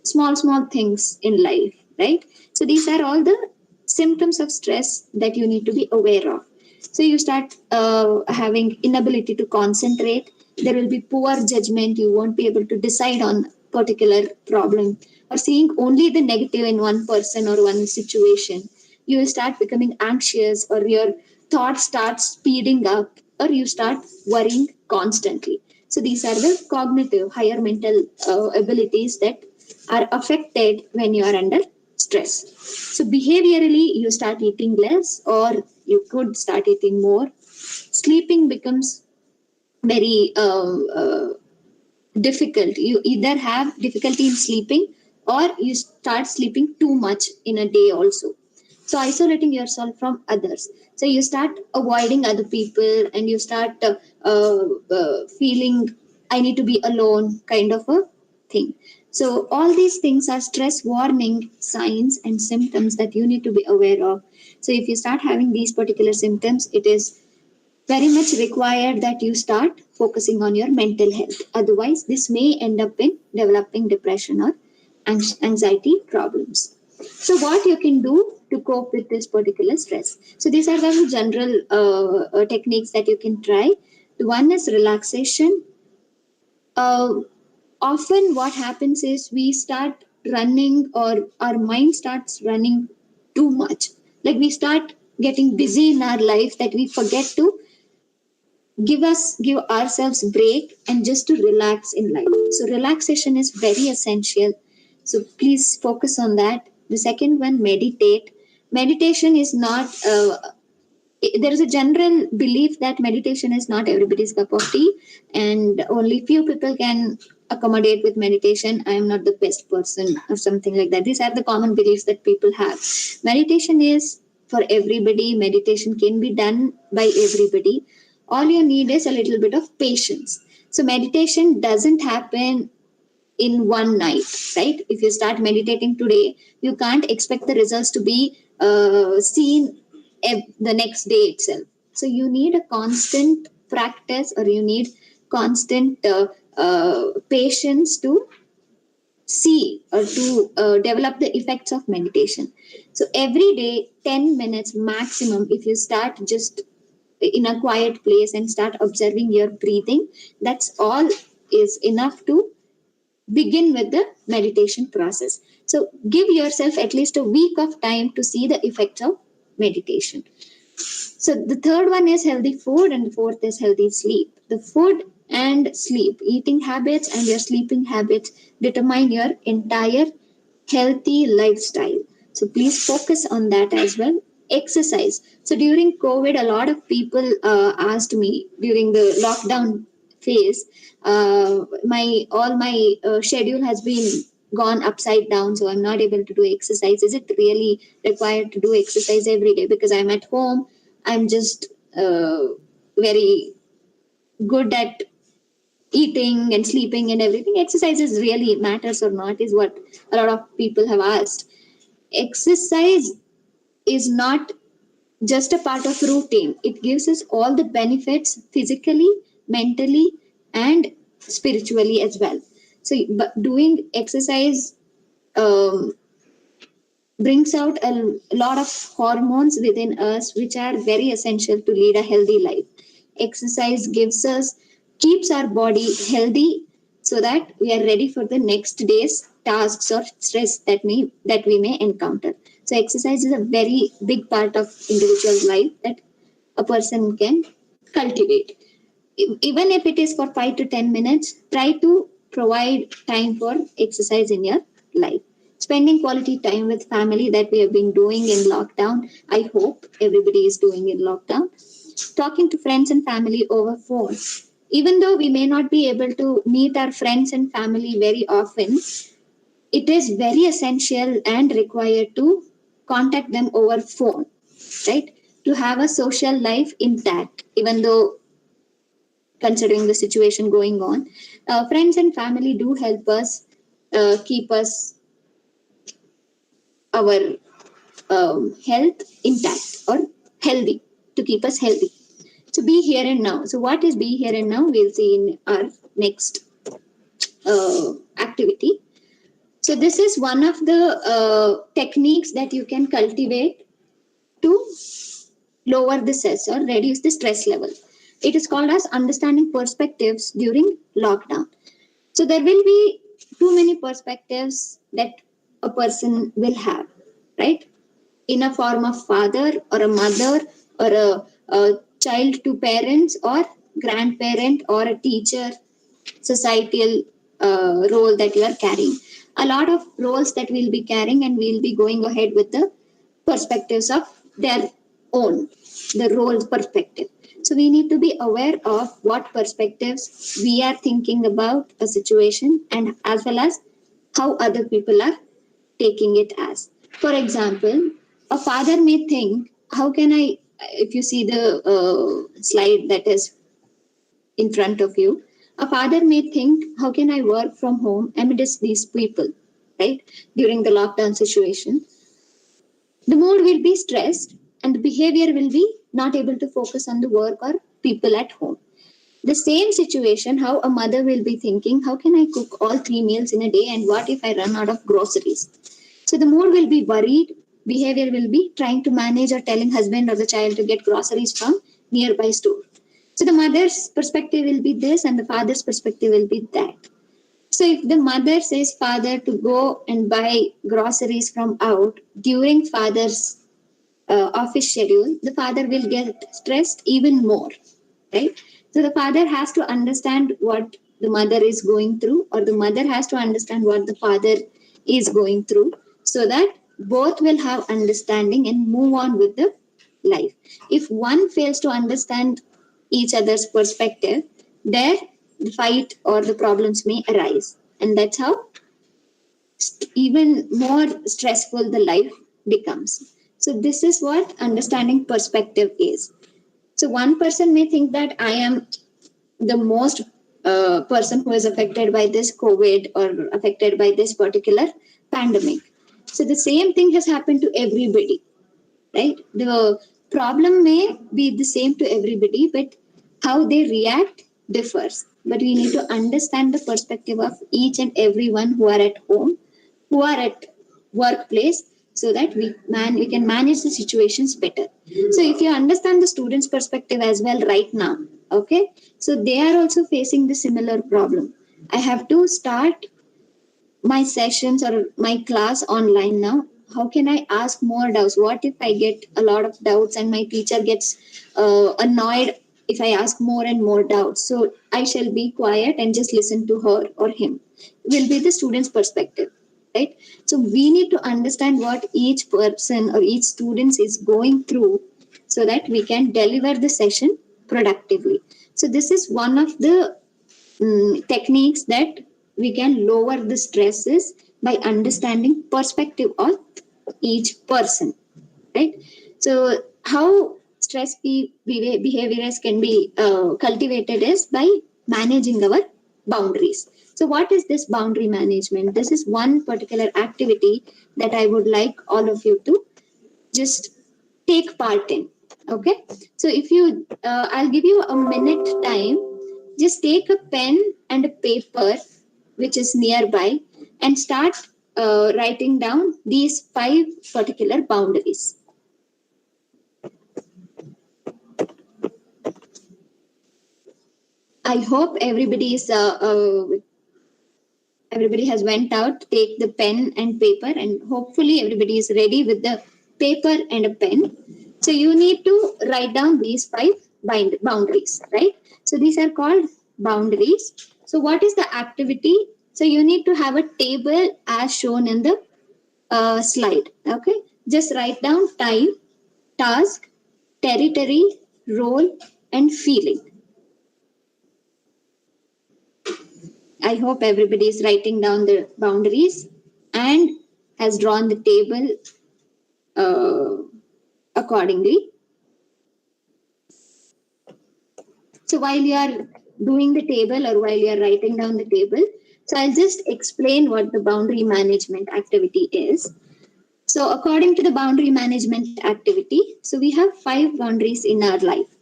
small things in life, right? So these are all the symptoms of stress that you need to be aware of. So you start having inability to concentrate. There will be poor judgment. You won't be able to decide on particular problem, or seeing only the negative in one person or one situation. You will start becoming anxious, or your thoughts start speeding up, or you start worrying constantly. So these are the cognitive, higher mental abilities that are affected when you are under stress. So behaviorally, you start eating less, or you could start eating more. Sleeping becomes very difficult. You either have difficulty in sleeping, or you start sleeping too much in a day also. So isolating yourself from others. So you start avoiding other people, and you start feeling I need to be alone kind of a thing. So all these things are stress warning signs and symptoms that you need to be aware of. So if you start having these particular symptoms, it is very much required that you start focusing on your mental health. Otherwise, this may end up in developing depression or anxiety problems. So, what you can do to cope with this particular stress? So, these are the general techniques that you can try. The one is relaxation. Often, what happens is we start running, or our mind starts running too much. Like we start getting busy in our life that we forget to give ourselves break and just to relax in life. So relaxation is very essential, so please focus on that. The second one, meditate. Meditation is not there is a general belief that meditation is not everybody's cup of tea, and only few people can accommodate with meditation. I am not the best person or something like that. These are the common beliefs that people have. Meditation is for everybody. Meditation can be done by everybody. All you need is a little bit of patience. So meditation doesn't happen in one night, right? If you start meditating today, you can't expect the results to be seen the next day itself. So you need a constant practice, or you need constant patience to see or to develop the effects of meditation. So every day, 10 minutes maximum, if you start just in a quiet place and start observing your breathing, that's all is enough to begin with the meditation process. So give yourself at least a week of time to see the effects of meditation. So the third one is healthy food, and the fourth is healthy sleep. The food and sleep, eating habits and your sleeping habits determine your entire healthy lifestyle. So please focus on that as well. Exercise. So during COVID, a lot of people asked me during the lockdown phase, my all my schedule has been gone upside down, so I'm not able to do exercise. Is it really required to do exercise every day? Because I'm at home, I'm just very good at eating and sleeping and everything. Exercises really matters or not is what a lot of people have asked. Exercise is not just a part of routine. It gives us all the benefits physically, mentally, and spiritually as well. So, but doing exercise um, brings out a lot of hormones within us, which are very essential to lead a healthy life. Exercise keeps our body healthy so that we are ready for the next day's tasks or stress that we may encounter. So exercise is a very big part of individual's life that a person can cultivate. Even if it is for 5 to 10 minutes, try to provide time for exercise in your life. Spending quality time with family, that we have been doing in lockdown. I hope everybody is doing in lockdown. Talking to friends and family over phone. Even though we may not be able to meet our friends and family very often, it is very essential and required to contact them over phone, right? To have a social life intact, even though considering the situation going on. Friends and family do help us keep us our health intact or healthy, to keep us healthy. So be here and now. So what is be here and now? We'll see in our next activity. So this is one of the techniques that you can cultivate to lower the stress or reduce the stress level. It is called as understanding perspectives during lockdown. So there will be too many perspectives that a person will have, right? In a form of father or a mother or a child to parents or grandparent or a teacher, societal role that you are carrying. A lot of roles that we'll be carrying, and we'll be going ahead with the perspectives of their own, the role perspective. So we need to be aware of what perspectives we are thinking about a situation, and as well as how other people are taking it as. For example, a father may think, how can I, if you see the slide that is in front of you, a father may think, how can I work from home amidst these people, right? During the lockdown situation, the mood will be stressed and the behavior will be not able to focus on the work or people at home. The same situation, how a mother will be thinking, how can I cook all 3 meals in a day, and what if I run out of groceries? So the mood will be worried, behavior will be trying to manage or telling husband or the child to get groceries from nearby store. So the mother's perspective will be this and the father's perspective will be that. So if the mother says father to go and buy groceries from out during father's office schedule, the father will get stressed even more, right? So the father has to understand what the mother is going through, or the mother has to understand what the father is going through, so that both will have understanding and move on with the life. If one fails to understand each other's perspective, there the fight or the problems may arise, and that's how even more stressful the life becomes. So this is what understanding perspective is. So one person may think that I am the most person who is affected by this COVID or affected by this particular pandemic. So the same thing has happened to everybody, right? The problem may be the same to everybody, but how they react differs. But we need to understand the perspective of each and everyone who are at home, who are at workplace, so that we can manage the situations better. So if you understand the students' perspective as well right now, okay, so they are also facing the similar problem. I have to start my sessions or my class online now. How can I ask more doubts? What if I get a lot of doubts and my teacher gets annoyed if I ask more and more doubts? So I shall be quiet and just listen to her or him. Will be the student's perspective, right? So we need to understand what each person or each student is going through so that we can deliver the session productively. So this is one of the techniques that we can lower the stresses by understanding perspective of each person, right? So how behaviors can be cultivated is by managing our boundaries. So what is this boundary management? This is one particular activity that I would like all of you to just take part in. Okay, so if you I'll give you a minute time. Just take a pen and a paper which is nearby and start writing down these 5 particular boundaries. I hope everybody has went out, take the pen and paper, and hopefully everybody is ready with the paper and a pen. So you need to write down these 5 boundaries, right? So these are called boundaries. So what is the activity? So you need to have a table as shown in the slide. Okay, just write down time, task, territory, role, and feeling. I hope everybody is writing down the boundaries and has drawn the table accordingly. So while you are doing the table or while you are writing down the table, so I'll just explain what the boundary management activity is. So according to the boundary management activity, so we have 5 boundaries in our life.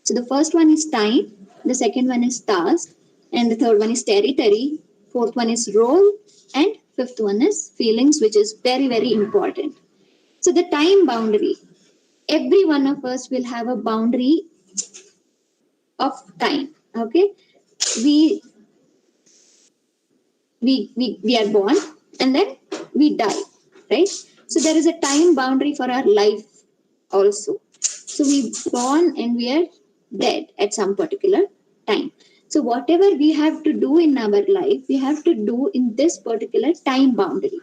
So the first one is time, the second one is task, and the third one is territory, fourth one is role, and fifth one is feelings, which is very, very important. So the time boundary, every one of us will have a boundary of time. Okay, we are born and then we die, right? So there is a time boundary for our life also. So we born and we are dead at some particular time. So whatever we have to do in our life, we have to do in this particular time boundary,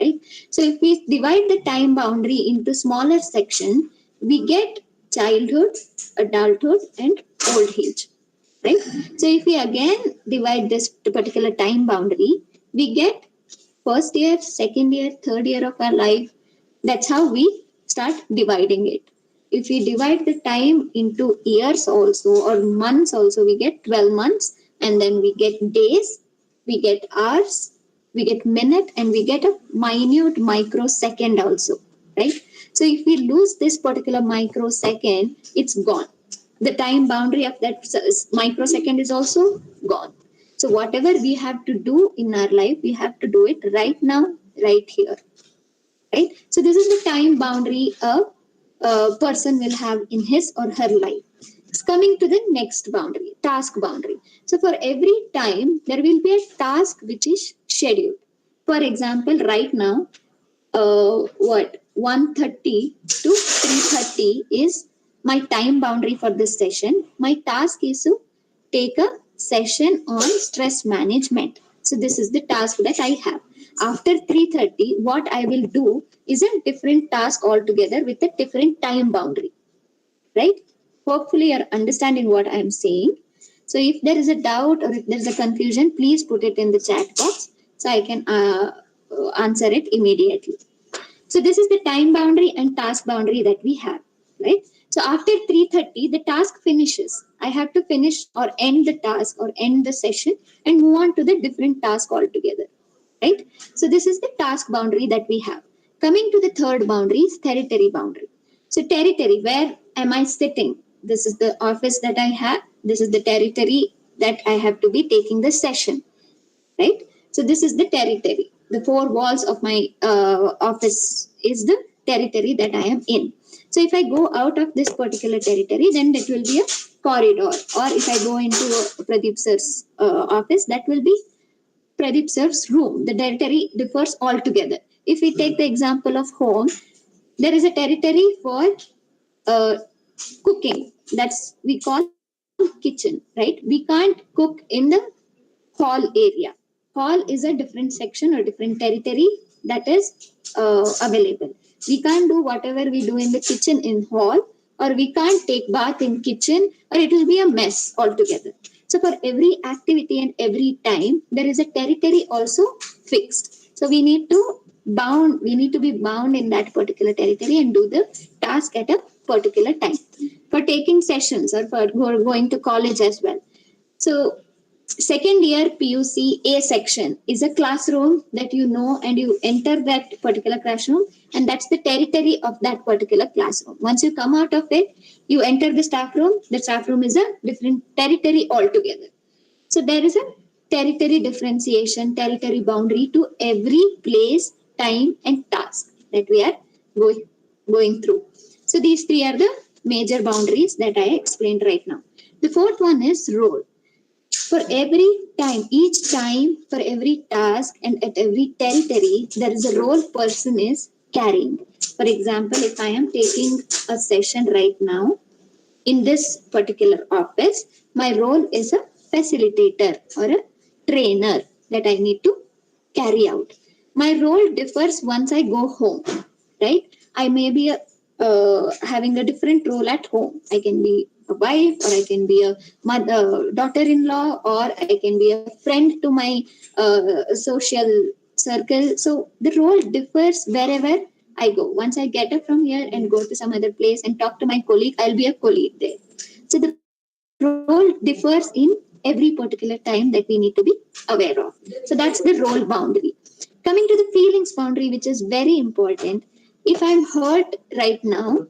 right? So if we divide the time boundary into smaller section, we get childhood, adulthood, and old age, right? So if we again divide this particular time boundary, we get first year, second year, third year of our life. That's how we start dividing it. If we divide the time into years also or months also, we get 12 months, and then we get days, we get hours, we get minute, and we get a minute microsecond also, right? So if we lose this particular microsecond, it's gone. The time boundary of that microsecond is also gone. So whatever we have to do in our life, we have to do it right now, right here, right? So this is the time boundary a person will have in his or her life. It's coming to the next boundary, task boundary. So for every time, there will be a task which is scheduled. For example, right now, 1:30 to 3:30 is my time boundary for this session. My task is to take a session on stress management. So this is the task that I have. After 3:30, what I will do is a different task altogether with a different time boundary, right? Hopefully you're understanding what I'm saying. So if there is a doubt or if there's a confusion, please put it in the chat box so I can answer it immediately. So this is the time boundary and task boundary that we have, right? So So after 3:30, the task finishes. I have to finish or end the task or end the session and move on to the different task altogether. Right? So this is the task boundary that we have. Coming to the third boundary is territory boundary. So territory, where am I sitting? This is the office that I have. This is the territory that I have to be taking the session. Right? So this is the territory. The four walls of my office is the territory that I am in. So if I go out of this particular territory, then that will be a corridor. Or if I go into Pradeep sir's office, that will be Pradeep sir's room. The territory differs altogether. If we take the example of home, there is a territory for uh, cooking. That's we call kitchen, right? We can't cook in the hall area. Hall is a different section or different territory that is available. We can't do whatever we do in the kitchen in hall, or we can't take bath in kitchen, or it will be a mess altogether. So for every activity and every time, there is a territory also fixed. So we need to be bound in that particular territory and do the task at a particular time. For taking sessions or for going to college as well. So second year PUC A section is a classroom that you know, and you enter that particular classroom, and that's the territory of that particular classroom. Once you come out of it, you enter the staff room. The staff room is a different territory altogether. So there is a territory differentiation, territory boundary to every place, time, and task that we are going through. So these three are the major boundaries that I explained right now. The fourth one is role. For every time, for every task, and at every territory, there is a role person is carrying. For example, if I am taking a session right now in this particular office, my role is a facilitator or a trainer that I need to carry out. My role differs once I go home, right? I may be having a different role at home. I can be a wife, or I can be a mother, daughter-in-law, or I can be a friend to my social circle. So the role differs wherever I go. Once I get up from here and go to some other place and talk to my colleague, I'll be a colleague there. So the role differs in every particular time that we need to be aware of. So that's the role boundary. Coming to the feelings boundary, which is very important. If I'm hurt right now,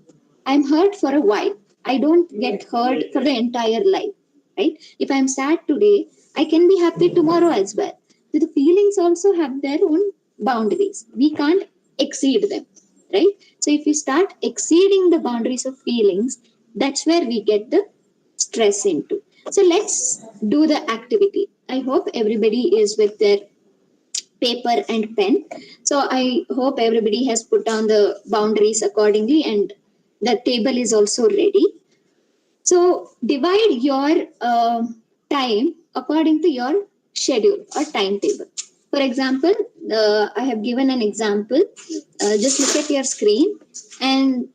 I'm hurt for a while. I don't get hurt for the entire life, right? If I'm sad today, I can be happy tomorrow as well. So the feelings also have their own boundaries. We can't exceed them, right? So if you start exceeding the boundaries of feelings, that's where we get the stress into. So let's do the activity. I hope everybody is with their paper and pen. So I hope everybody has put down the boundaries accordingly, and the table is also ready. So divide your time according to your schedule or timetable. For example, I have given an example. Just look at your screen and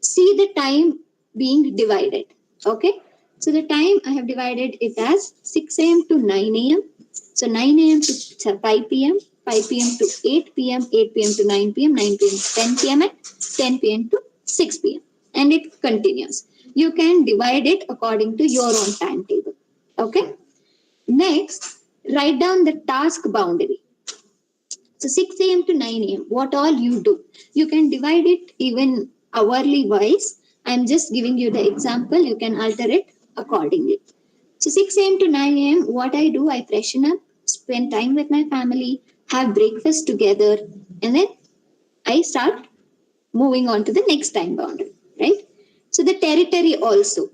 see the time being divided. Okay. So the time I have divided it as 6 a.m. to 9 a.m. So 9 a.m. to 5 p.m., 5 p.m. to 8 p.m., 8 p.m. to 9 p.m., 9 p.m. to 10 p.m., and 10 p.m. to 6 p.m. And it continues. You can divide it according to your own timetable. Okay. Next, write down the task boundary. So 6 a.m. to 9 a.m., what all you do. You can divide it even hourly wise. I'm just giving you the example. You can alter it accordingly. So 6 a.m. to 9 a.m., what I do, I freshen up, spend time with my family, have breakfast together, and then I start moving on to the next time boundary, right? So the territory also.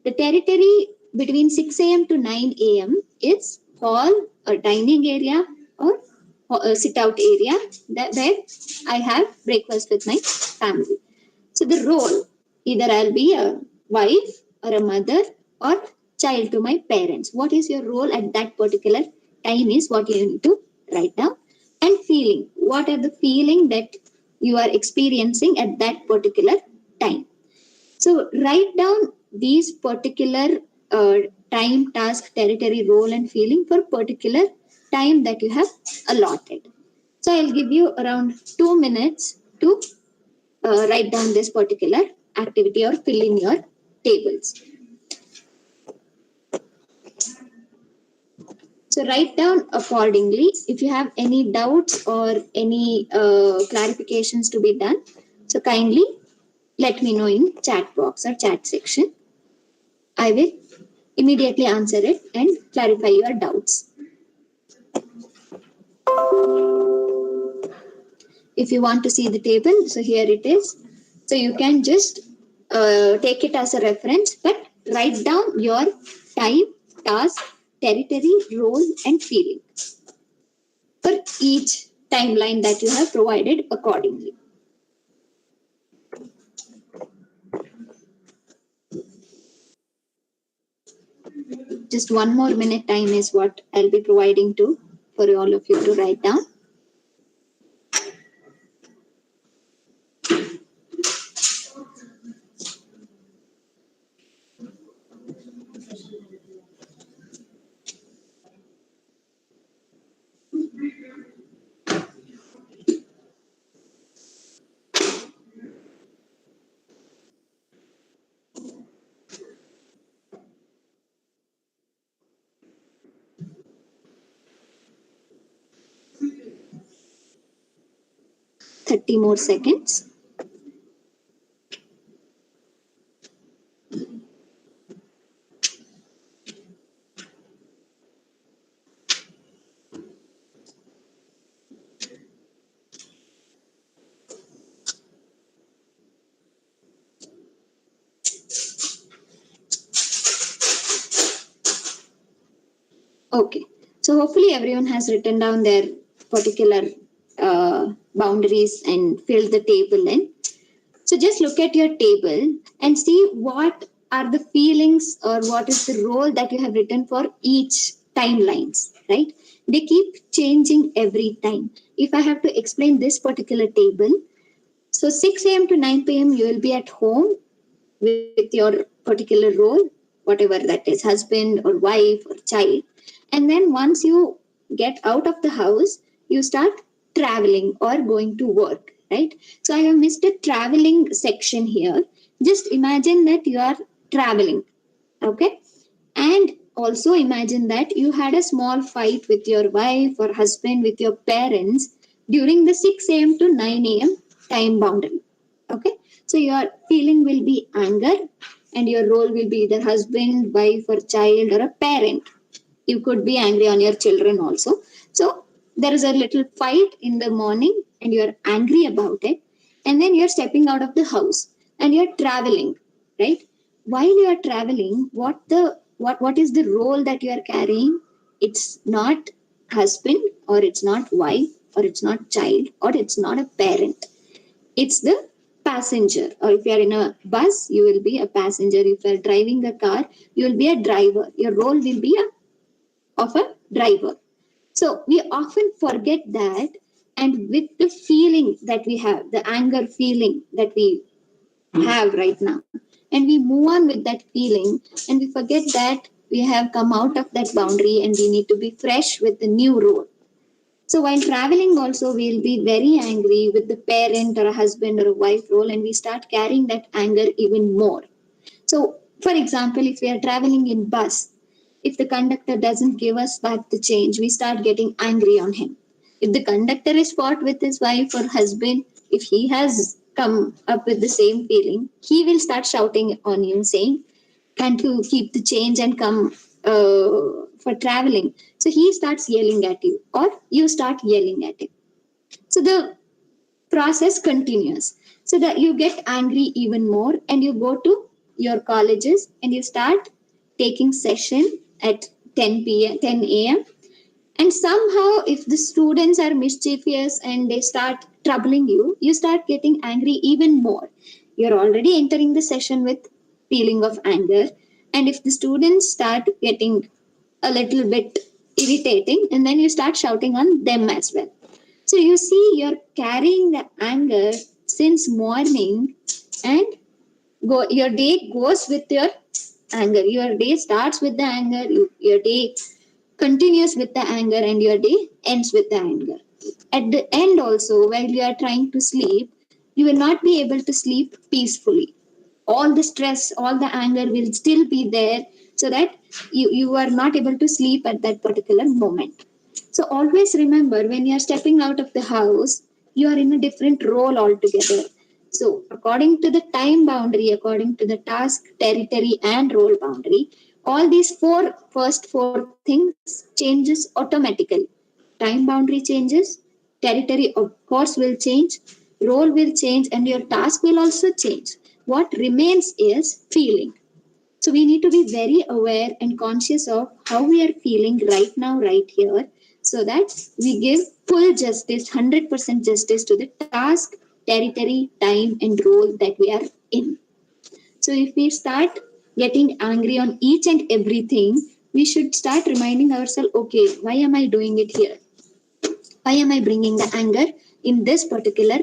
The territory between 6 a.m. to 9 a.m. is hall or dining area or sit out area where I have breakfast with my family. So the role, either I'll be a wife or a mother or child to my parents. What is your role at that particular time is what you need to write down. And feeling, what are the feeling that you are experiencing at that particular time. So write down these particular time, task, territory, role, and feeling for particular time that you have allotted. So I'll give you around 2 minutes to write down this particular activity or fill in your tables. So write down accordingly. If you have any doubts or any clarifications to be done, so kindly let me know in chat box or chat section. I will immediately answer it and clarify your doubts. If you want to see the table, so here it is. So you can just take it as a reference, but write down your time, task, territory, role, and feeling for each timeline that you have provided accordingly. Just 1 more minute time is what I'll be providing to for all of you to write down. Thirty more seconds. Okay, so hopefully everyone has written down their particular boundaries and filled the table in. So just look at your table and see what are the feelings or what is the role that you have written for each timelines, right? They keep changing every time. If I have to explain this particular table, so 6 a.m. to 9 p.m. you will be at home with your particular role, whatever that is, husband or wife or child. And then once you get out of the house, you start traveling or going to work, right? So I have missed a traveling section here. Just imagine that you are traveling, okay? And also imagine that you had a small fight with your wife or husband, with your parents during the 6 a.m. to 9 a.m. time boundary, okay? So your feeling will be anger and your role will be either husband, wife, or child, or a parent. You could be angry on your children also. So there is a little fight in the morning and you're angry about it. And then you're stepping out of the house and you're traveling, right? While you're traveling, what is the role that you are carrying? It's not husband, or it's not wife, or it's not child, or it's not a parent. It's the passenger. Or if you're in a bus, you will be a passenger. If you're driving a car, you will be a driver. Your role will be of a driver. So we often forget that, and with the feeling that we have, the anger feeling that we have right now, and we move on with that feeling, and we forget that we have come out of that boundary and we need to be fresh with the new role. So while traveling also, we'll be very angry with the parent or a husband or a wife role, and we start carrying that anger even more. So for example, if we are traveling in bus, if the conductor doesn't give us back the change, we start getting angry on him. If the conductor is fought with his wife or husband, if he has come up with the same feeling, he will start shouting on you, saying, "Can't you keep the change and come for traveling?" So he starts yelling at you, or you start yelling at him. So the process continues, so that you get angry even more and you go to your colleges and you start taking session at 10 a.m. And somehow, if the students are mischievous and they start troubling you, you start getting angry even more. You're already entering the session with feeling of anger. And if the students start getting a little bit irritating, and then you start shouting on them as well. So you see, you're carrying the anger since morning, and your day goes with your anger. Your day starts with the anger. Your day continues with the anger, and your day ends with the anger. At the end, also, while you are trying to sleep, you will not be able to sleep peacefully. all the stress, all the anger will still be there, so that you are not able to sleep at that particular moment. So always remember, when you are stepping out of the house, you are in a different role altogether. So according to the time boundary, according to the task, territory, and role boundary, all these first four things changes automatically. Time boundary changes, territory of course will change, role will change, and your task will also change. What remains is feeling. So we need to be very aware and conscious of how we are feeling right now, right here, so that we give full justice, 100% justice to the task, territory, time, and role that we are in. So if we start getting angry on each and everything, we should start reminding ourselves, okay, why am I doing it here? Why am I bringing the anger in this particular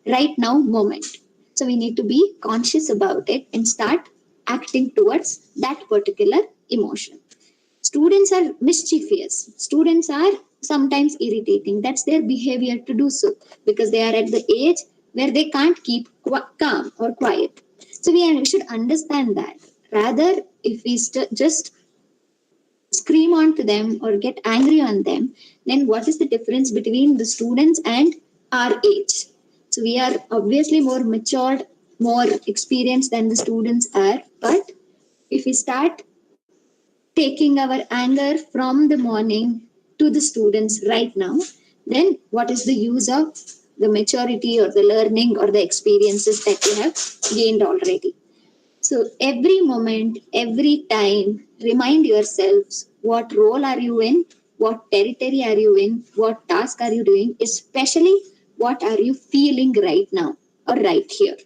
right now moment? So we need to be conscious about it and start acting towards that particular emotion. Students are mischievous. Students are sometimes irritating. That's their behavior to do so, because they are at the age where they can't keep calm or quiet. So we should understand that. Rather, if we just scream onto them or get angry on them, then what is the difference between the students and our age? So we are obviously more matured, more experienced than the students are. But if we start taking our anger from the morning to the students right now, then what is the use of the maturity or the learning or the experiences that we have gained already? So every moment, every time, remind yourselves, what role are you in, what territory are you in, what task are you doing, especially what are you feeling right now or right here.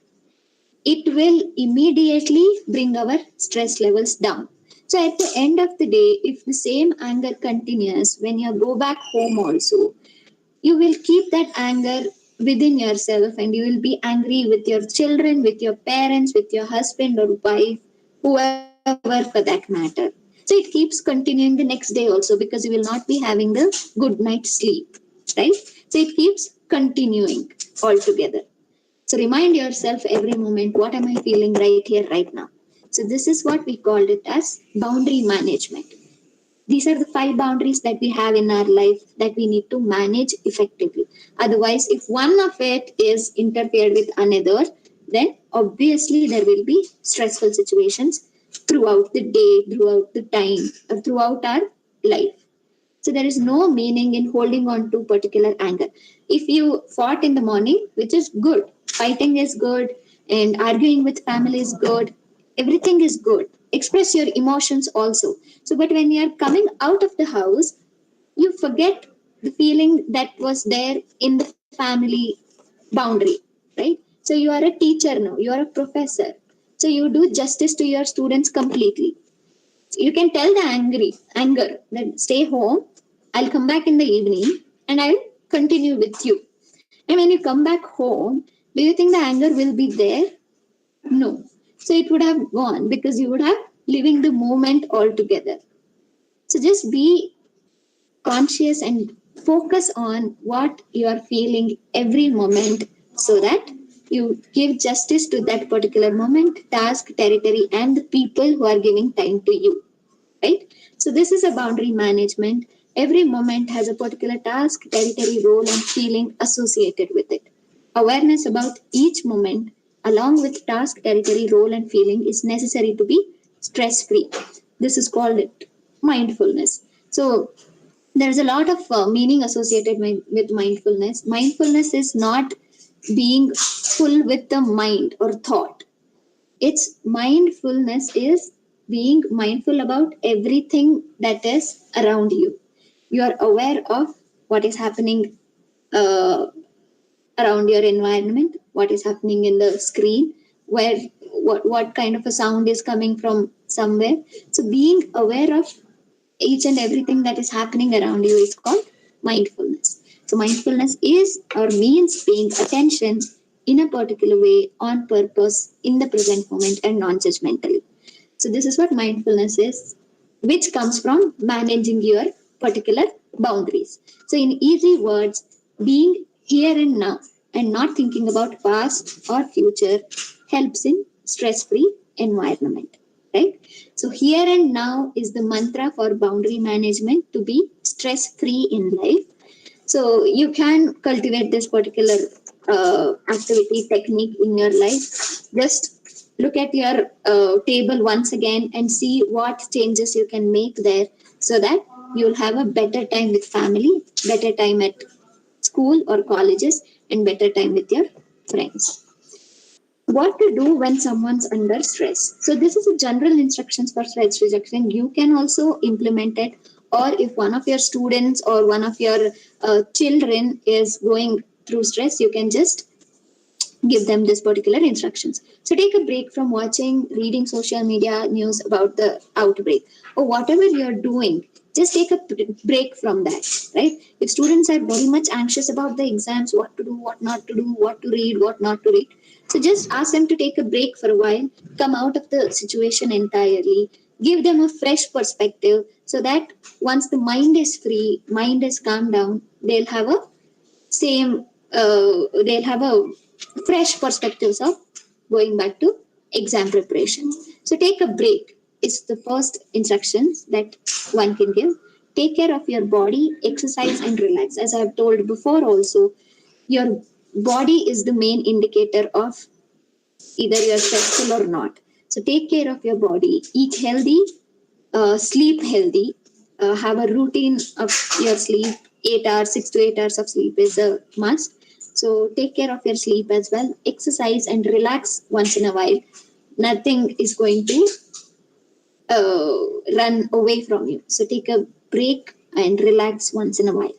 It will immediately bring our stress levels down. So at the end of the day, if the same anger continues when you go back home also, you will keep that anger within yourself, and you will be angry with your children, with your parents, with your husband or wife, whoever for that matter. So it keeps continuing the next day also, because you will not be having the good night's sleep, right? So it keeps continuing altogether. So remind yourself every moment, what am I feeling right here, right now? So this is what we called it as boundary management. These are the 5 boundaries that we have in our life that we need to manage effectively. Otherwise, if one of it is interfered with another, then obviously there will be stressful situations throughout the day, throughout the time, or throughout our life. So there is no meaning in holding on to particular anger. If you fought in the morning, which is good, fighting is good, and arguing with family is good, everything is good. Express your emotions also. So, but when you are coming out of the house, you forget the feeling that was there in the family boundary, right? So you are a teacher now, you are a professor. So you do justice to your students completely. You can tell the anger that stay home, I'll come back in the evening and I'll continue with you. And when you come back home, do you think the anger will be there? No. So it would have gone, because you would have living the moment altogether. So just be conscious and focus on what you are feeling every moment, so that you give justice to that particular moment, task, territory, and the people who are giving time to you, right? So this is a boundary management. Every moment has a particular task, territory, role, and feeling associated with it. Awareness about each moment, along with task, territory, role, and feeling, is necessary to be stress free. This is called it mindfulness. So there's a lot of meaning associated with mindfulness. Mindfulness is not being full with the mind or thought. It's mindfulness is being mindful about everything that is around you. You are aware of what is happening uh, around your environment, what is happening in the screen, where what kind of a sound is coming from somewhere. So being aware of each and everything that is happening around you is called mindfulness. So mindfulness is or means paying attention in a particular way, on purpose, in the present moment, and non-judgmentally. So this is what mindfulness is, which comes from managing your particular boundaries. So in easy words, being here and now and not thinking about past or future helps in stress-free environment, right? So here and now is the mantra for boundary management to be stress-free in life. So you can cultivate this particular activity technique in your life. Just look at your table once again and see what changes you can make there, so that you'll have a better time with family, better time at school or colleges, and better time with your friends. What to do when someone's under stress? So this is a general instructions for stress reduction. You can also implement it, or if one of your students or one of your children is going through stress, you can just give them this particular instructions. So take a break from watching, reading social media news about the outbreak, or whatever you're doing. Just take a break from that, right? If students are very much anxious about the exams, what to do, what not to do, what to read, what not to read, so just ask them to take a break for a while, come out of the situation entirely, give them a fresh perspective, so that once the mind is free, mind is calmed down, they'll have a same they'll have a fresh perspectives of going back to exam preparation. So take a break is the first instructions that one can give. Take care of your body, exercise and relax. As I've told before also, your body is the main indicator of either you're stressful or not. So take care of your body, eat healthy, sleep healthy, have a routine of your sleep. 8 hours, 6 to 8 hours of sleep is a must. So take care of your sleep as well. Exercise and relax once in a while. Nothing is going to run away from you. So take a break and relax once in a while.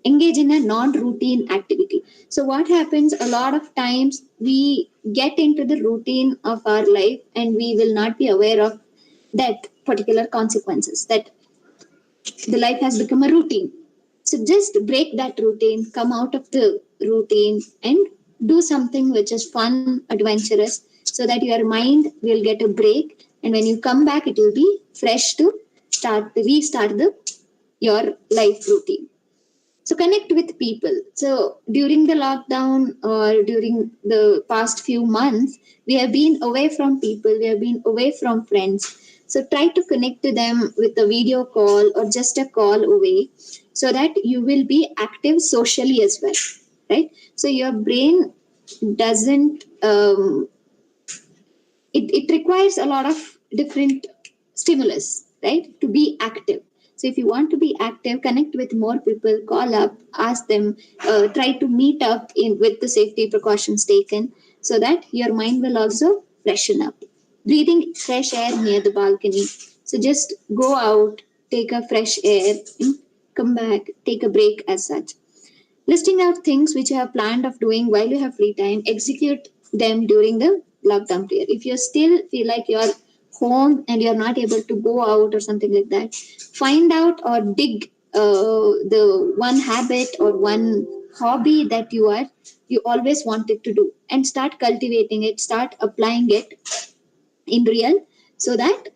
Engage in a non-routine activity. So what happens a lot of times, we get into the routine of our life and we will not be aware of that particular consequences, that the life has become a routine. So just break that routine, come out of the routine and do something which is fun, adventurous, so that your mind will get a break. And when you come back, it will be fresh to restart your life routine. So connect with people. So during the lockdown or during the past few months, we have been away from people, we have been away from friends. So try to connect to them with a video call or just a call away, so that you will be active socially as well, right? So your brain doesn't it requires a lot of different stimulus, right, to be active. So if you want to be active, connect with more people, call up, ask them, try to meet up in with the safety precautions taken, so that your mind will also freshen up. Breathing fresh air near the balcony. So just go out, take a fresh air, and come back, take a break as such. Listing out things which you have planned of doing while you have free time, execute them during the lockdown period. If you still feel like you're home and you're not able to go out or something like that, find out or dig the one habit or one hobby that you always wanted to do, and start cultivating it, start applying it in real, so that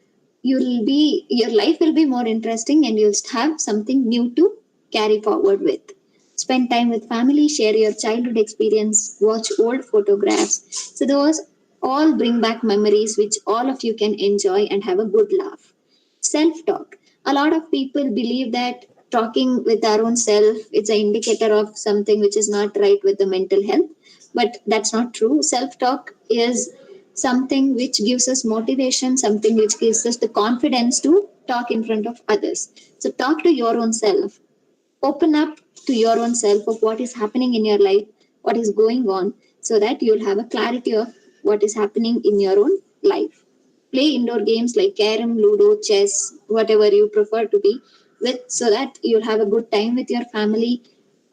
your life will be more interesting and you'll have something new to carry forward with. Spend time with family, share your childhood experience, watch old photographs. So those all bring back memories which all of you can enjoy and have a good laugh. Self talk. A lot of people believe that talking with our own self is an indicator of something which is not right with the mental health, but that's not true. Self talk is something which gives us motivation, something which gives us the confidence to talk in front of others. So talk to your own self, open up to your own self of what is happening in your life, what is going on, so that you'll have a clarity of what is happening in your own life. Play indoor games like carom, ludo, chess, whatever you prefer to be with, so that you'll have a good time with your family,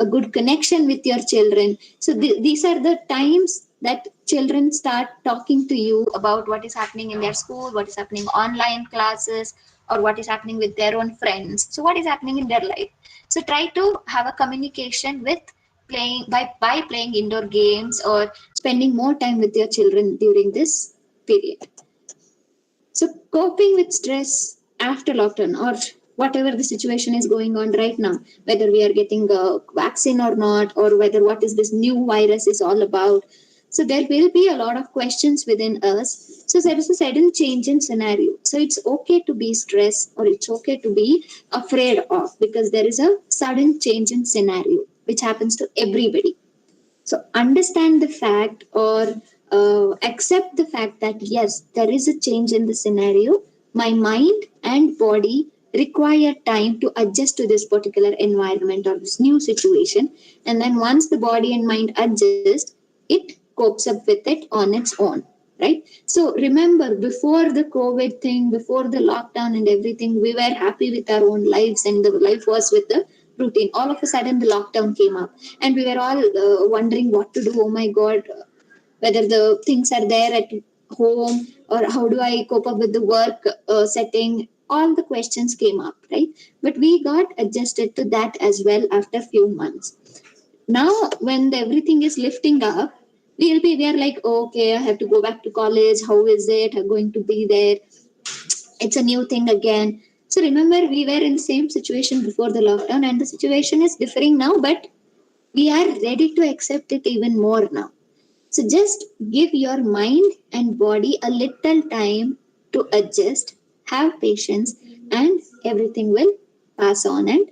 a good connection with your children. So these are the times that children start talking to you about what is happening in their school, what is happening online classes, or what is happening with their own friends. So what is happening in their life. So try to have a communication with playing by playing indoor games or spending more time with your children during this period. So coping with stress after lockdown, or whatever the situation is going on right now, whether we are getting a vaccine or not, or whether what is this new virus is all about. So there will be a lot of questions within us. So there is a sudden change in scenario. So it's okay to be stressed or it's okay to be afraid of, because there is a sudden change in scenario which happens to everybody. So understand the fact, or accept the fact that yes, there is a change in the scenario. My mind and body require time to adjust to this particular environment or this new situation. And then once the body and mind adjust, it copes up with it on its own. Right? So remember, before the COVID thing, before the lockdown and everything, we were happy with our own lives and the life was with the routine. All of a sudden, the lockdown came up and we were all wondering what to do. Oh my God, whether the things are there at home or how do I cope up with the work setting. All the questions came up, right? But we got adjusted to that as well after few months. Now when everything is lifting up, we are like, oh, okay, I have to go back to college. How is it? I'm going to be there. It's a new thing again. So remember, we were in the same situation before the lockdown and the situation is differing now, but we are ready to accept it even more now. So just give your mind and body a little time to adjust, have patience, and everything will pass on and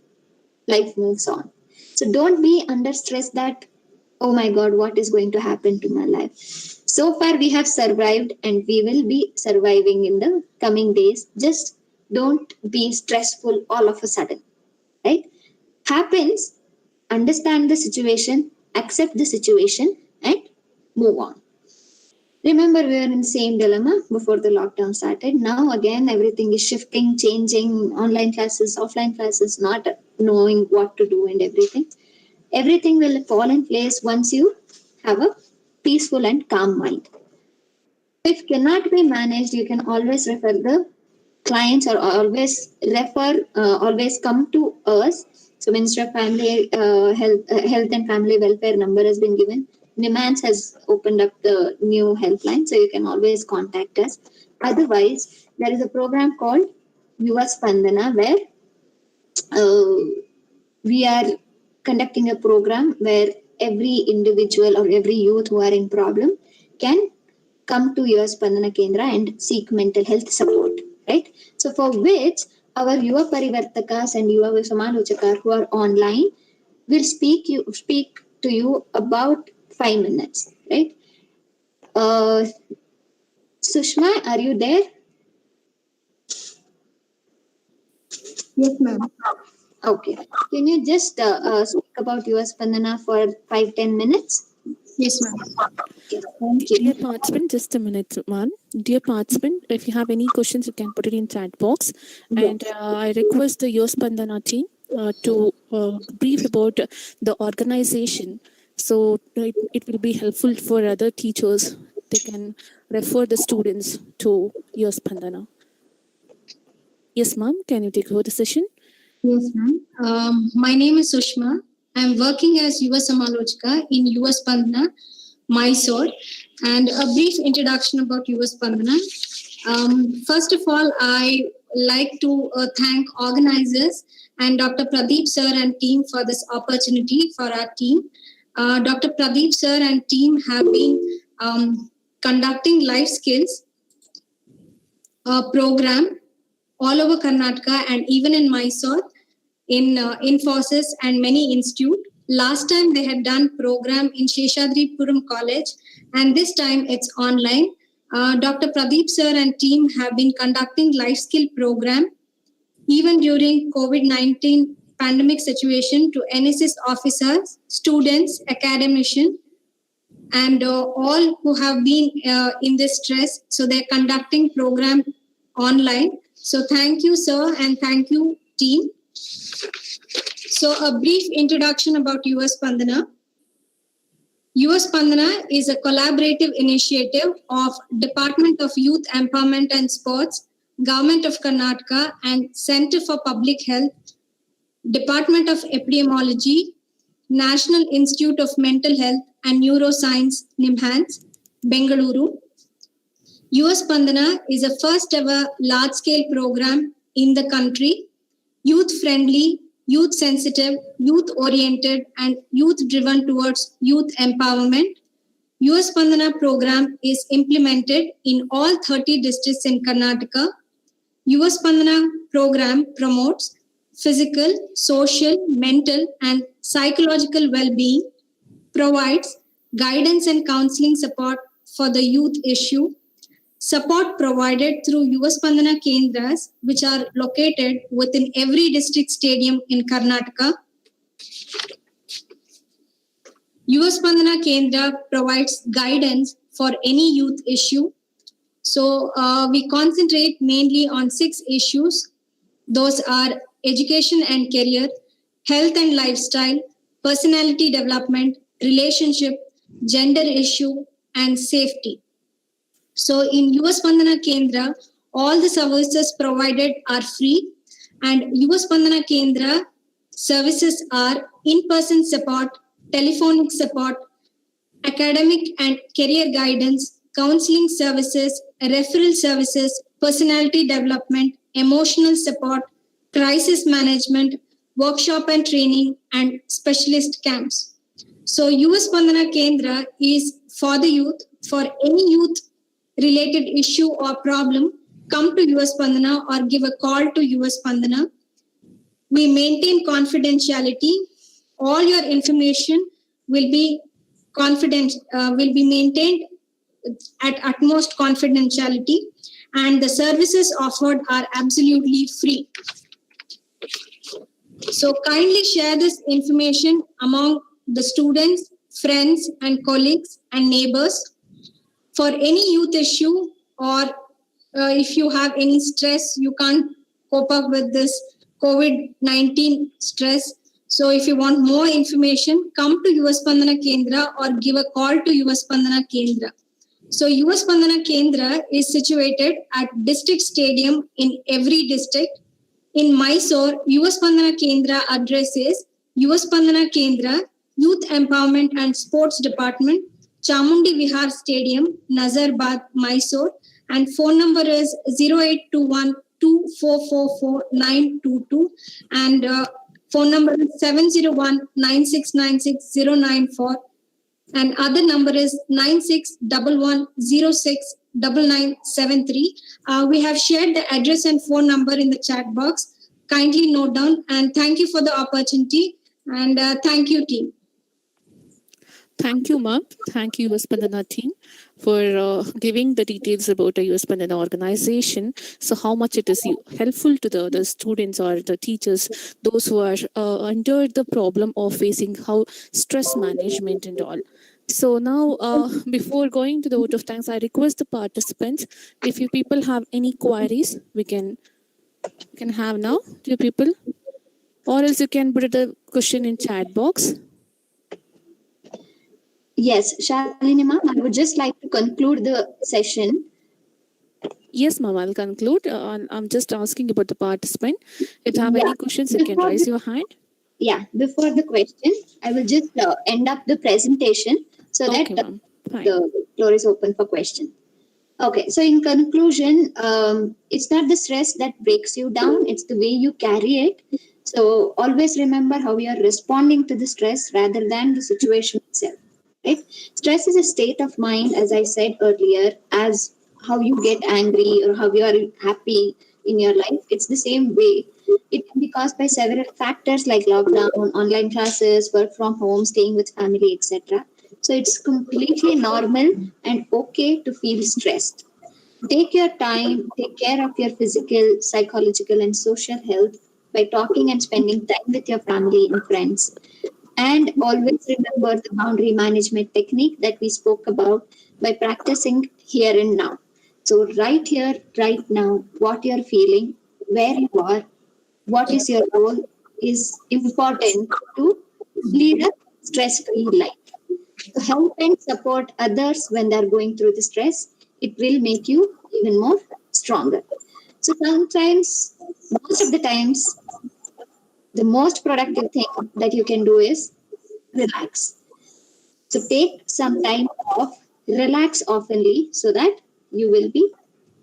life moves on. So don't be under stress that, oh my God, what is going to happen to my life? So far, we have survived and we will be surviving in the coming days. Just don't be stressful all of a sudden, right? Happens, understand the situation, accept the situation, and move on. Remember, we were in the same dilemma before the lockdown started. Now, again, everything is shifting, changing, online classes, offline classes, not knowing what to do and everything. Everything will fall in place once you have a peaceful and calm mind. If cannot be managed, you can always refer the clients or always come to us. So Ministry of Family Health and Family Welfare number has been given. NIMANS has opened up the new helpline, so you can always contact us. Otherwise, there is a program called Yuva Spandana where we are conducting a program where every individual or every youth who are in problem can come to your Spandana Kendra and seek mental health support, right? So for which our Yuva Parivartakas and Yuva Samalochakar who are online will speak to you about 5 minutes, right? Sushma, are you there? Yes, ma'am. Okay. Can you just speak about Yuva Spandana for 5-10 minutes? Yes, ma'am. Okay. Thank you. Dear participant, just a minute, man. Dear participant, if you have any questions, you can put it in chat box. And I request the Your Spandana team to brief about the organization. So it will be helpful for other teachers. They can refer the students to Your Spandana. Yes, ma'am. Can you take over the session? Yes, ma'am. My name is Sushma. I'm working as Yuva Samalochika in Yuva Spandana, Mysore. And a brief introduction about Yuva Spandana. First of all, I like to thank organizers and Dr. Pradeep sir and team for this opportunity for our team. Dr. Pradeep sir and team have been conducting life skills program all over Karnataka and even in Mysore, in Infosys and many institute. Last time they had done program in Sheshadripuram College, and this time it's online. Dr. Pradeep sir and team have been conducting life skill program even during COVID-19 pandemic situation to NSS officers, students, academicians, and all who have been in this stress. So they're conducting program online. So thank you, sir, and thank you, team. So a brief introduction about Yuva Spandana. Yuva Spandana is a collaborative initiative of Department of Youth Empowerment and Sports, Government of Karnataka, and Center for Public Health, Department of Epidemiology, National Institute of Mental Health and Neuroscience, NIMHANS, Bengaluru. Yuva Spandana is a first ever large-scale program in the country, youth-friendly, youth-sensitive, youth-oriented, and youth-driven towards youth empowerment. US Spandana program is implemented in all 30 districts in Karnataka. US Spandana program promotes physical, social, mental, and psychological well-being, provides guidance and counseling support for the youth issue, support provided through US Spandana Kendras, which are located within every district stadium in Karnataka. US Spandana Kendra provides guidance for any youth issue. So we concentrate mainly on 6 issues. Those are education and career, health and lifestyle, personality development, relationship, gender issue, and safety. So in US Spandana Kendra, all the services provided are free, and US Spandana Kendra services are in-person support, telephonic support, academic and career guidance, counseling services, referral services, personality development, emotional support, crisis management, workshop and training, and specialist camps. So US Spandana Kendra is for the youth. For any youth related issue or problem, come to US Spandana or give a call to US Spandana. We maintain confidentiality. All your information will be maintained at utmost confidentiality, and the services offered are absolutely free. So kindly share this information among the students, friends, and colleagues and neighbors. For any youth issue, or if you have any stress, you can't cope up with this COVID-19 stress. So if you want more information, come to US Spandana Kendra or give a call to US Spandana Kendra. So US Spandana Kendra is situated at district stadium in every district. In Mysore, US Spandana Kendra address is US Spandana Kendra, Youth Empowerment and Sports Department, Chamundi Vihar Stadium, Nazarbad, Mysore, and phone number is 0821 2444 and phone number is 701 9696 094, and other number is 9611069973. We have shared the address and phone number in the chat box. Kindly note down, and thank you for the opportunity, and thank you, team. Thank you, ma'am. Thank you, US Spandana team, for giving the details about the US Spandana organization. So how much it is helpful to the students or the teachers, those who are under the problem of facing how stress management and all. So now, before going to the vote of thanks, I request the participants, if you people have any queries, we can have now, dear people, or else you can put the question in chat box. Yes, Shalini ma'am, I would just like to conclude the session. Yes, ma'am, I'll conclude. I'm just asking about the participant. If you have any questions, you can raise your hand. Yeah, before the question, I will just end up the presentation so Okay, that ma'am. Fine. the floor is open for question. Okay, so in conclusion, it's not the stress that breaks you down, it's the way you carry it. So always remember how you are responding to the stress rather than the situation itself. Right? Stress is a state of mind, as I said earlier, as how you get angry or how you are happy in your life. It's the same way. It can be caused by several factors like lockdown, online classes, work from home, staying with family, etc. So it's completely normal and okay to feel stressed. Take your time, take care of your physical, psychological, and social health by talking and spending time with your family and friends. And always remember the boundary management technique that we spoke about by practicing here and now. So, right here, right now, what you're feeling, where you are, what is your role is important to lead a stress free life. To help and support others when they're going through the stress, it will make you even more stronger. So, sometimes, most of the times, the most productive thing that you can do is relax. So take some time off, relax oftenly so that you will be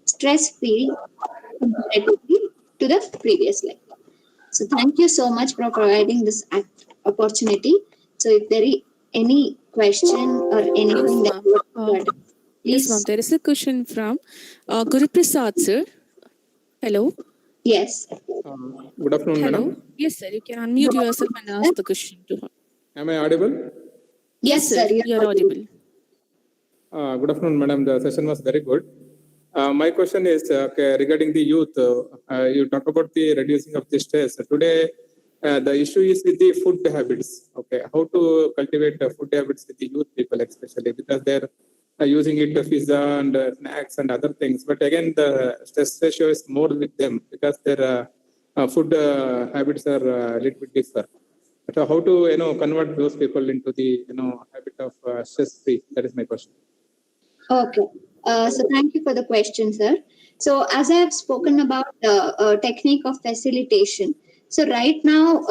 stress free comparatively to the previous life. So thank you so much for providing this opportunity. So if there any question or anything Yes, that you want to ma'am. address? Yes, ma'am. Please. There is a question from Guru Prasad, sir. Hello. Yes. Good afternoon, Hello. madam. Yes, sir. You can unmute yourself and ask the question to her. Am I audible? Yes, sir. You're audible. Good afternoon, madam. The session was very good. My question is regarding the youth. You talk about the reducing of the stress. Today, the issue is with the food habits. Okay, how to cultivate food habits with the youth people, especially because they're using it to pizza and snacks and other things. But again, the stress ratio is more with them because their food habits are a little bit different. So how to convert those people into the habit of stress free? That is my question. Okay. So thank you for the question, sir. So as I have spoken about the technique of facilitation. So right now,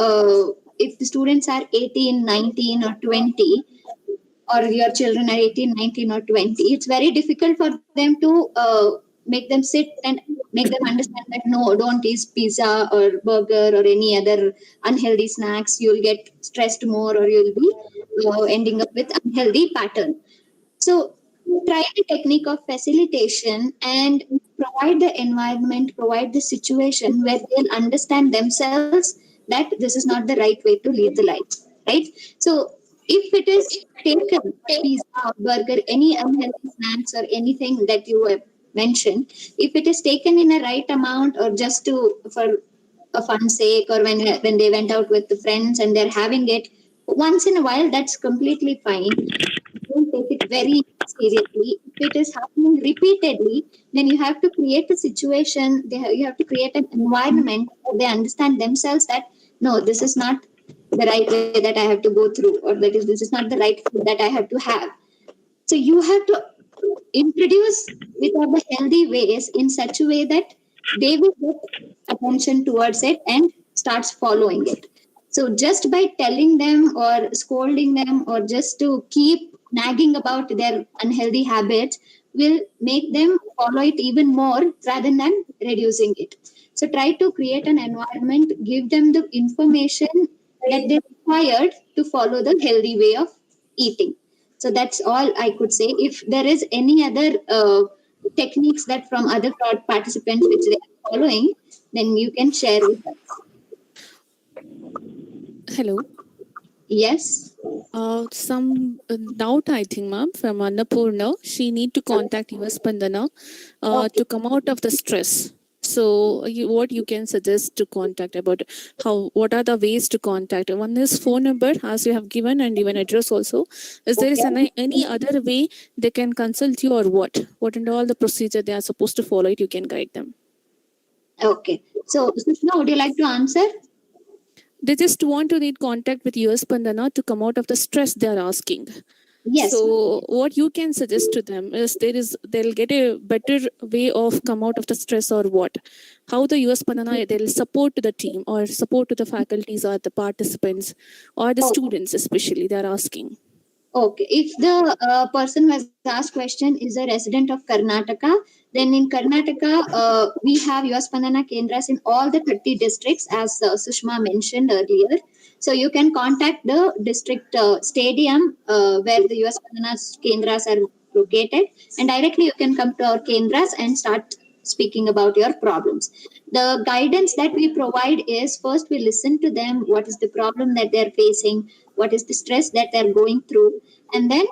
if the students are 18, 19 or 20, or your children are 18, 19 or 20, it's very difficult for them to make them sit and make them understand that no, don't eat pizza or burger or any other unhealthy snacks. You'll get stressed more or you'll be ending up with unhealthy pattern. So try the technique of facilitation and provide the environment, provide the situation where they'll understand themselves that this is not the right way to lead the life, right? So if it is taken, pizza, burger, any unhealthy snacks or anything that you have mentioned, if it is taken in a right amount or just to for a fun sake or when they went out with the friends and they're having it once in a while, that's completely fine. Don't take it very seriously. If it is happening repeatedly, then you have to create a situation, you have to create an environment where they understand themselves that no, this is not the right way that I have to go through, or that is this is not the right food that I have to have. So you have to introduce with all the healthy ways in such a way that they will get attention towards it and starts following it. So just by telling them or scolding them or just to keep nagging about their unhealthy habits will make them follow it even more rather than reducing it. So try to create an environment, give them the information that they required to follow the healthy way of eating. So that's all I could say. If there is any other techniques that from other participants which they are following, then you can share with us. Hello. Yes. Some doubt, I think, ma'am, from Annapurna. She need to contact US Pandana to come out of the stress. So, what you can suggest to contact about what are the ways to contact? One is phone number, as you have given, and even address also. Is there is any other way they can consult you, or what? What and all the procedure they are supposed to follow it, you can guide them. Okay. So, Sushma, would you like to answer? They just want to need contact with US Pandana to come out of the stress they are asking. Yes. So what you can suggest to them is they'll get a better way of come out of the stress, or what? How the US Pandana they'll support to the team or support to the faculties or the participants or the students especially they are asking. Okay. If the person who has asked question is a resident of Karnataka, then in Karnataka, we have US Pandana Kendras in all the 30 districts, as Sushma mentioned earlier. So you can contact the district stadium where the US Pandana Kendras are located, and directly you can come to our Kendras and start speaking about your problems. The guidance that we provide is first we listen to them, what is the problem that they're facing, what is the stress that they're going through, and then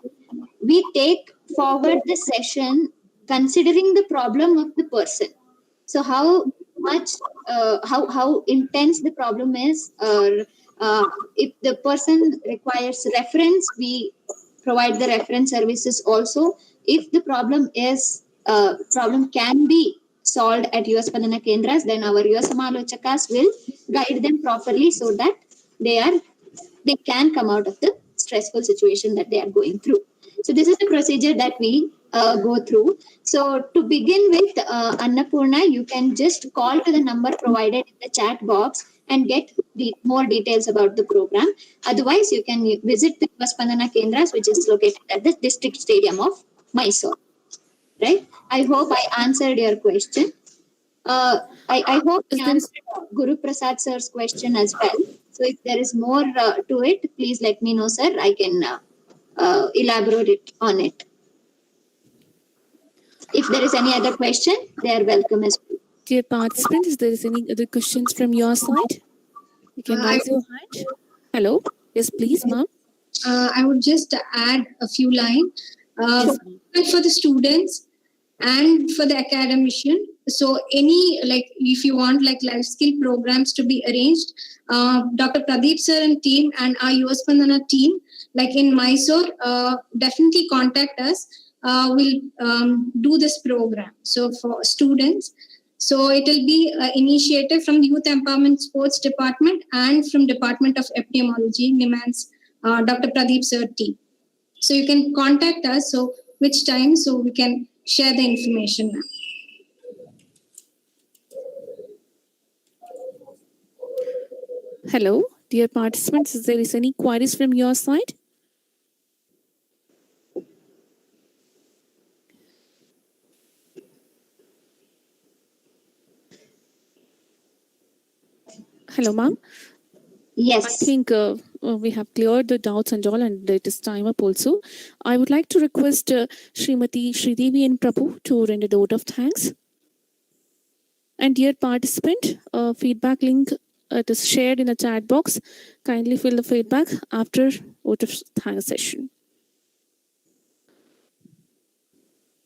we take forward the session considering the problem of the person. So how much how intense the problem is, or if the person requires reference, we provide the reference services also. If the problem can be solved at US Pandana Kendras, then our US Samalochakas will guide them properly so that they can come out of the stressful situation that they are going through. So this is the procedure that we go through. So to begin with, Annapurna, you can just call to the number provided in the chat box and get more details about the program. Otherwise, you can visit the Spandana Kendras, which is located at the district stadium of Mysore. Right? I hope I answered your question. I hope I answered Guru Prasad sir's question as well. So if there is more to it, please let me know, sir. I can elaborate on it. If there is any other question, they are welcome as well. Dear participants, if there is any other questions from your side, you can raise your hand. Hello. Yes, please, ma'am. I would just add a few lines Yes, ma'am. for the students and for the academician. So any, like, if you want like life skill programs to be arranged, Dr. Pradeep sir and team and our US Pandana team, like in Mysore, definitely contact us. We'll do this program. So for students, so it will be an initiative from the Youth Empowerment Sports Department and from Department of Epidemiology, NIMANS, Dr. Pradeep sir team. So you can contact us. So which time, so we can share the information now. Hello, dear participants, if there is any queries from your side? Hello, ma'am. Yes. I think we have cleared the doubts and all, and it is time up also. I would like to request Srimati Sridevi and Prabhu to render the vote of thanks. And dear participant, feedback link it is shared in the chat box. Kindly fill the feedback after vote of thanks session.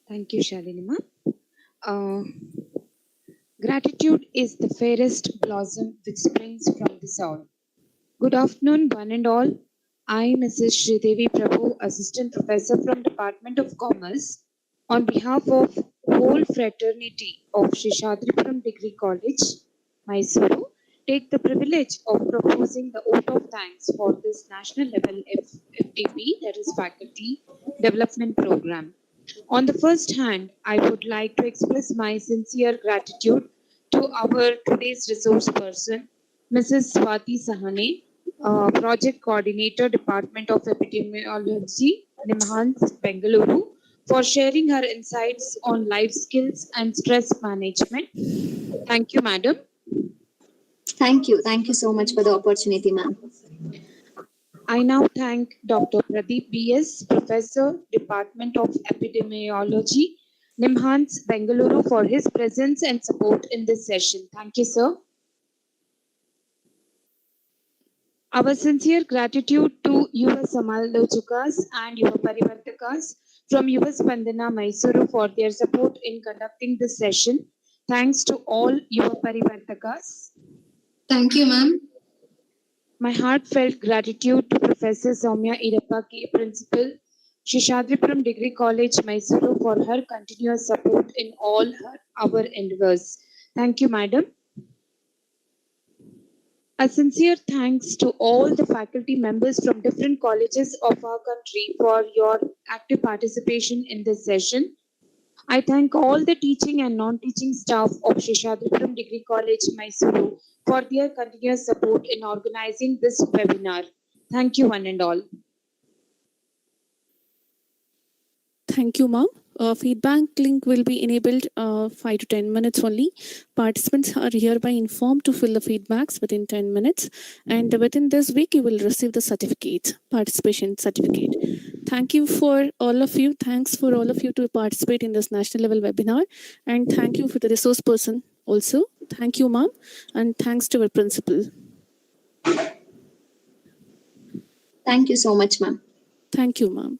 Thank you, Shalini ma'am. Gratitude is the fairest blossom which springs from the soul. Good afternoon, one and all. I, Mrs. Sridevi Prabhu, Assistant Professor from Department of Commerce, on behalf of whole fraternity of Shishadripuram Degree College, Mysuru, take the privilege of proposing the vote of thanks for this national level FDP, that is Faculty Development Program. On the first hand, I would like to express my sincere gratitude to our today's resource person, Mrs. Swati Sahane, Project Coordinator, Department of Epidemiology, NIMHANS, Bengaluru, for sharing her insights on life skills and stress management. Thank you, madam. Thank you. Thank you so much for the opportunity, ma'am. I now thank Dr. Pradeep B.S., Professor, Department of Epidemiology, NIMHANS, Bengaluru, for his presence and support in this session. Thank you, sir. Our sincere gratitude to Yuva Samalochakas and Yuva Parivartakas from Yuva Spandana, Mysuru for their support in conducting this session. Thanks to all Yuva Parivartakas. Thank you, ma'am. My heartfelt gratitude to Professor Soumya Irapaki, Principal, Shishadripuram Degree College, Mysuru, for her continuous support in all our endeavors. Thank you, madam. A sincere thanks to all the faculty members from different colleges of our country for your active participation in this session. I thank all the teaching and non-teaching staff of Shishadripuram Degree College, Mysuru, for their continuous support in organizing this webinar. Thank you, one and all. Thank you, ma'am. Feedback link will be enabled 5 to 10 minutes only. Participants are hereby informed to fill the feedbacks within 10 minutes. And within this week, you will receive the certificate, participation certificate. Thank you for all of you. Thanks for all of you to participate in this national level webinar. And thank you for the resource person also. Thank you, ma'am. And thanks to our principal. Thank you so much, ma'am. Thank you, ma'am.